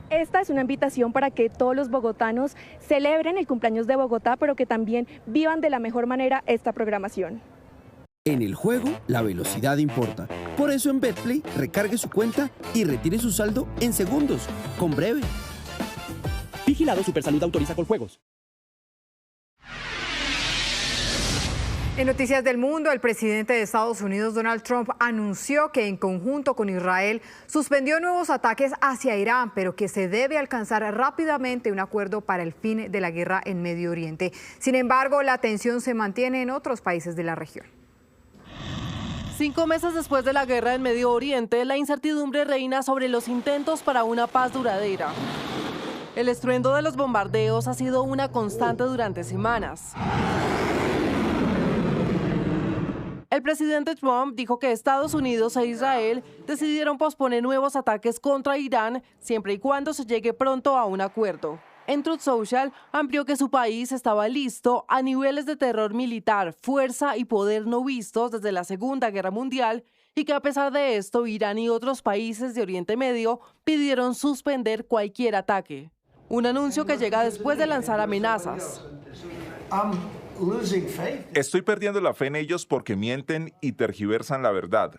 S24: Esta es una invitación para que todos los bogotanos celebren el cumpleaños de Bogotá, pero que también vivan de la mejor manera esta programación.
S17: En el juego, la velocidad importa. Por eso en Betplay, recargue su cuenta y retire su saldo en segundos, con Breve.
S19: Vigilado Supersalud, autoriza Coljuegos.
S2: En Noticias del Mundo, el presidente de Estados Unidos, Donald Trump, anunció que en conjunto con Israel suspendió nuevos ataques hacia Irán, pero que se debe alcanzar rápidamente un acuerdo para el fin de la guerra en Medio Oriente. Sin embargo, la tensión se mantiene en otros países de la región.
S20: 5 meses después de la guerra en Medio Oriente, la incertidumbre reina sobre los intentos para una paz duradera. El estruendo de los bombardeos ha sido una constante durante semanas. El presidente Trump dijo que Estados Unidos e Israel decidieron posponer nuevos ataques contra Irán siempre y cuando se llegue pronto a un acuerdo. En Truth Social amplió que su país estaba listo a niveles de terror militar, fuerza y poder no vistos desde la Segunda Guerra Mundial y que a pesar de esto, Irán y otros países de Oriente Medio pidieron suspender cualquier ataque. Un anuncio que llega después de lanzar amenazas.
S6: Estoy perdiendo la fe en ellos porque mienten y tergiversan la verdad.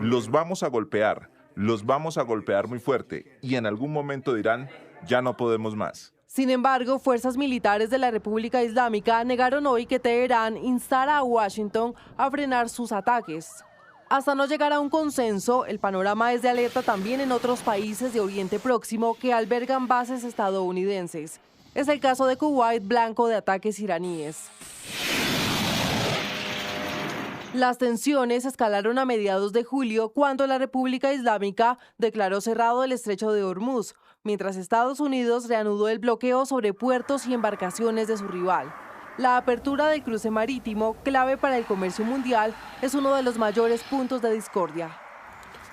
S6: Los vamos a golpear muy fuerte y en algún momento dirán, ya no podemos más.
S20: Sin embargo, fuerzas militares de la República Islámica negaron hoy que Teherán instara a Washington a frenar sus ataques. Hasta no llegar a un consenso, el panorama es de alerta también en otros países de Oriente Próximo que albergan bases estadounidenses. Es el caso de Kuwait, blanco de ataques iraníes. Las tensiones escalaron a mediados de julio cuando la República Islámica declaró cerrado el estrecho de Hormuz, mientras Estados Unidos reanudó el bloqueo sobre puertos y embarcaciones de su rival. La apertura del cruce marítimo, clave para el comercio mundial, es uno de los mayores puntos de discordia.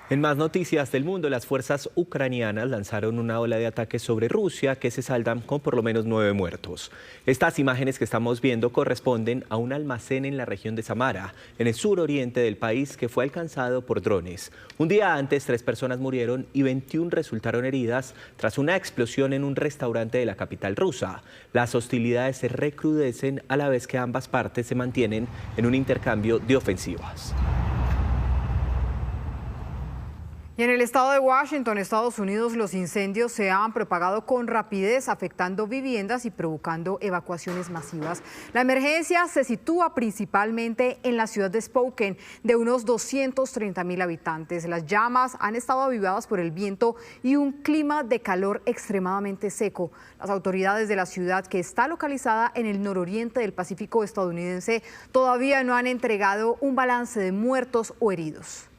S1: En más noticias del mundo, las fuerzas ucranianas lanzaron una ola de ataques sobre Rusia que se saldan con por lo menos 9 muertos. Estas imágenes que estamos viendo corresponden a un almacén en la región de Samara, en el suroriente del país, que fue alcanzado por drones. Un día antes, 3 personas murieron y 21 resultaron heridas tras una explosión en un restaurante de la capital rusa. Las hostilidades se recrudecen a la vez que ambas partes se mantienen en un intercambio de ofensivas.
S2: Y en el estado de Washington, Estados Unidos, los incendios se han propagado con rapidez, afectando viviendas y provocando evacuaciones masivas. La emergencia se sitúa principalmente en la ciudad de Spokane, de unos 230.000 habitantes. Las llamas han estado avivadas por el viento y un clima de calor extremadamente seco. Las autoridades de la ciudad, que está localizada en el nororiente del Pacífico estadounidense, todavía no han entregado un balance de muertos o heridos.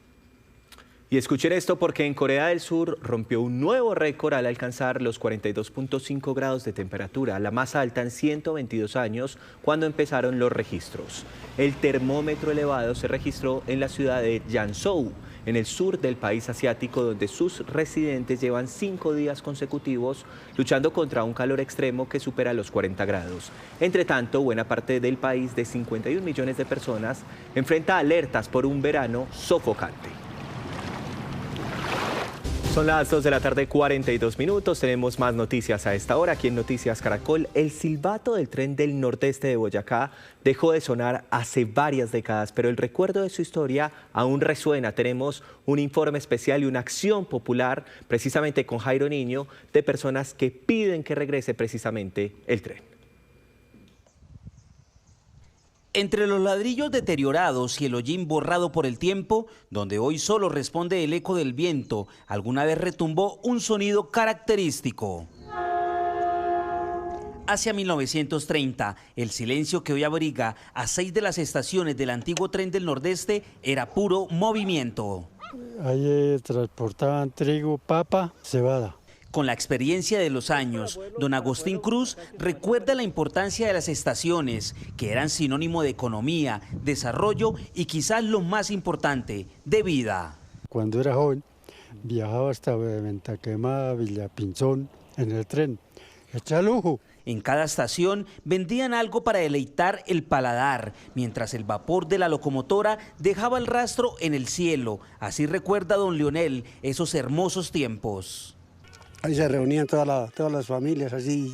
S1: Y escuchen esto porque en Corea del Sur rompió un nuevo récord al alcanzar los 42.5 grados de temperatura, la más alta en 122 años cuando empezaron los registros. El termómetro elevado se registró en la ciudad de Janzhou, en el sur del país asiático, donde sus residentes llevan 5 días consecutivos luchando contra un calor extremo que supera los 40 grados. Entre tanto, buena parte del país de 51 millones de personas enfrenta alertas por un verano sofocante. Son las 2 de la tarde, 42 minutos. Tenemos más noticias a esta hora. Aquí en Noticias Caracol, el silbato del tren del nordeste de Boyacá dejó de sonar hace varias décadas, pero el recuerdo de su historia aún resuena. Tenemos un informe especial y una acción popular, precisamente con Jairo Niño, de personas que piden que regrese precisamente el tren.
S21: Entre los ladrillos deteriorados y el hollín borrado por el tiempo, donde hoy solo responde el eco del viento, alguna vez retumbó un sonido característico. Hacia 1930, el silencio que hoy abriga a 6 de las estaciones del antiguo tren del Nordeste era puro movimiento.
S22: Ahí transportaban trigo, papa, cebada.
S21: Con la experiencia de los años, don Agustín Cruz recuerda la importancia de las estaciones, que eran sinónimo de economía, desarrollo y quizás lo más importante, de vida.
S22: Cuando era joven, viajaba hasta Ventaquema, Villapinzón, en el tren. Echa lujo.
S21: En cada estación vendían algo para deleitar el paladar, mientras el vapor de la locomotora dejaba el rastro en el cielo. Así recuerda don Leonel esos hermosos tiempos.
S4: Ahí se reunían todas las familias así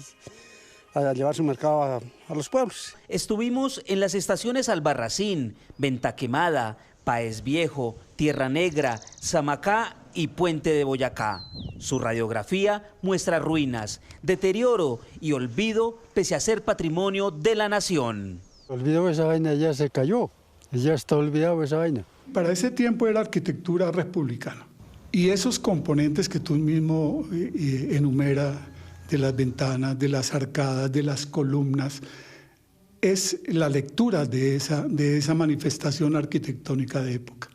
S4: a llevar su mercado a los pueblos.
S21: Estuvimos en las estaciones Albarracín, Venta Quemada, Páez Viejo, Tierra Negra, Samacá y Puente de Boyacá. Su radiografía muestra ruinas, deterioro y olvido pese a ser patrimonio de la nación.
S22: Olvidó esa vaina, ya se cayó, ya está olvidado esa vaina.
S5: Para ese tiempo era arquitectura republicana y esos componentes que tú mismo enumeras de las ventanas, de las arcadas, de las columnas, es la lectura de esa manifestación arquitectónica de época.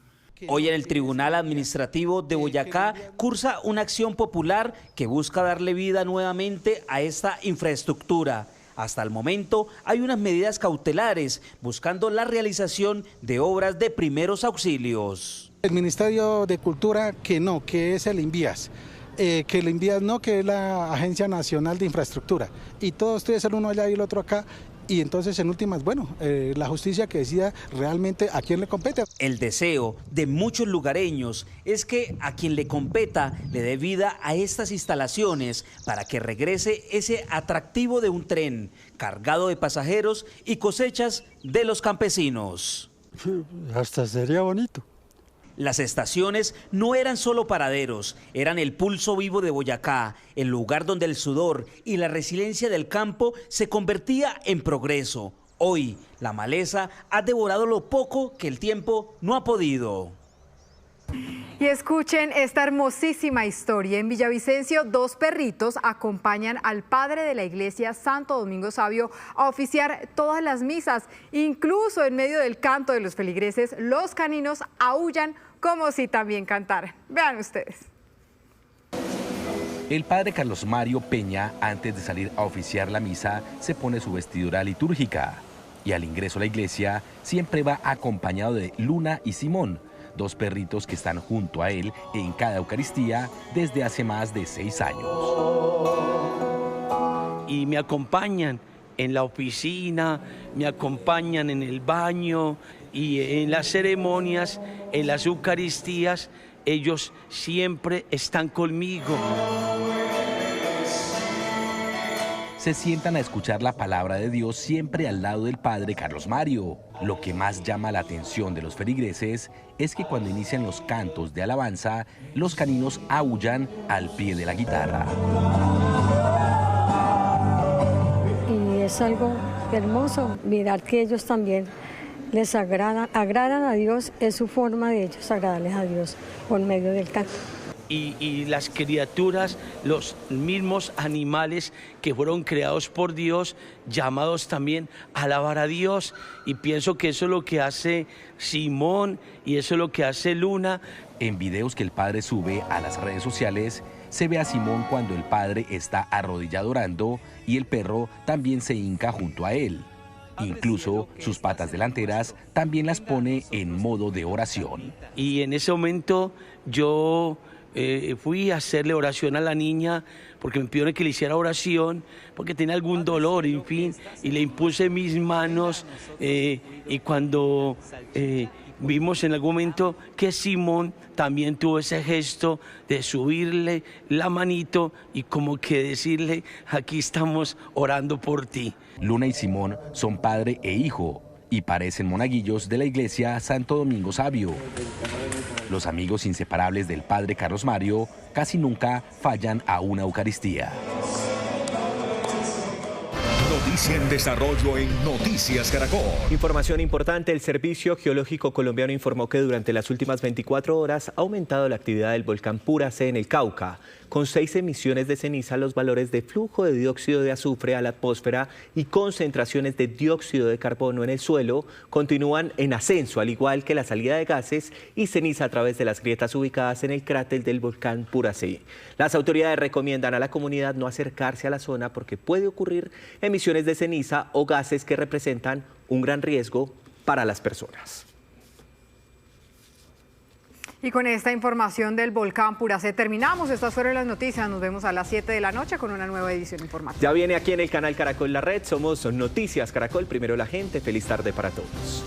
S21: Hoy en el Tribunal Administrativo de Boyacá cursa una acción popular que busca darle vida nuevamente a esta infraestructura. Hasta el momento hay unas medidas cautelares buscando la realización de obras de primeros auxilios.
S4: El Ministerio de Cultura que es el INVIAS. Que el INVIAS no, que es la Agencia Nacional de Infraestructura. Y todos ustedes, el uno allá y el otro acá. Y entonces, en últimas, bueno, la justicia que decida realmente a quién le compete.
S21: El deseo de muchos lugareños es que a quien le competa le dé vida a estas instalaciones para que regrese ese atractivo de un tren cargado de pasajeros y cosechas de los campesinos.
S22: Hasta sería bonito.
S21: Las estaciones no eran solo paraderos, eran el pulso vivo de Boyacá, el lugar donde el sudor y la resiliencia del campo se convertía en progreso. Hoy, la maleza ha devorado lo poco que el tiempo no ha podido.
S2: Y escuchen esta hermosísima historia. En Villavicencio, 2 perritos acompañan al padre de la iglesia Santo Domingo Sabio a oficiar todas las misas. Incluso en medio del canto de los feligreses, los caninos aúllan como si también cantaran. Vean ustedes.
S8: El padre Carlos Mario Peña, antes de salir a oficiar la misa, se pone su vestidura litúrgica. Y al ingreso a la iglesia, siempre va acompañado de Luna y Simón, 2 perritos que están junto a él en cada Eucaristía desde hace más de 6 años.
S9: Y me acompañan en la oficina, me acompañan en el baño y en las ceremonias, en las Eucaristías, ellos siempre están conmigo.
S8: Se sientan a escuchar la palabra de Dios siempre al lado del padre Carlos Mario. Lo que más llama la atención de los feligreses es que cuando inician los cantos de alabanza, los caninos aúllan al pie de la guitarra.
S23: Y es algo hermoso mirar que ellos también les agradan a Dios, es su forma de ellos agradarles a Dios por medio del canto.
S9: Y las criaturas, los mismos animales que fueron creados por Dios, llamados también a alabar a Dios. Y pienso que eso es lo que hace Simón y eso es lo que hace Luna.
S8: En videos que el padre sube a las redes sociales, se ve a Simón cuando el padre está arrodillado orando y el perro también se hinca junto a él. Incluso sus patas delanteras también las pone en modo de oración.
S9: Y en ese momento yo fui a hacerle oración a la niña porque me pidieron que le hiciera oración porque tenía algún dolor, en fin, y le impuse mis manos y cuando vimos en algún momento que Simón también tuvo ese gesto de subirle la manito y como que decirle, aquí estamos orando por ti.
S8: Luna y Simón son padre e hijo y parecen monaguillos de la iglesia Santo Domingo Sabio. Los amigos inseparables del padre Carlos Mario casi nunca fallan a una Eucaristía.
S25: Noticia en desarrollo en Noticias Caracol.
S1: Información importante, el Servicio Geológico Colombiano informó que durante las últimas 24 horas ha aumentado la actividad del volcán Puracé en el Cauca. Con 6 emisiones de ceniza, los valores de flujo de dióxido de azufre a la atmósfera y concentraciones de dióxido de carbono en el suelo continúan en ascenso, al igual que la salida de gases y ceniza a través de las grietas ubicadas en el cráter del volcán Puracé. Las autoridades recomiendan a la comunidad no acercarse a la zona porque puede ocurrir emisiones de ceniza o gases que representan un gran riesgo para las personas.
S2: Y con esta información del volcán Puracé terminamos. Estas fueron las noticias. Nos vemos a las 7 de la noche con una nueva edición informativa.
S1: Ya viene aquí en el canal Caracol La Red. Somos Noticias Caracol. Primero la gente. Feliz tarde para todos.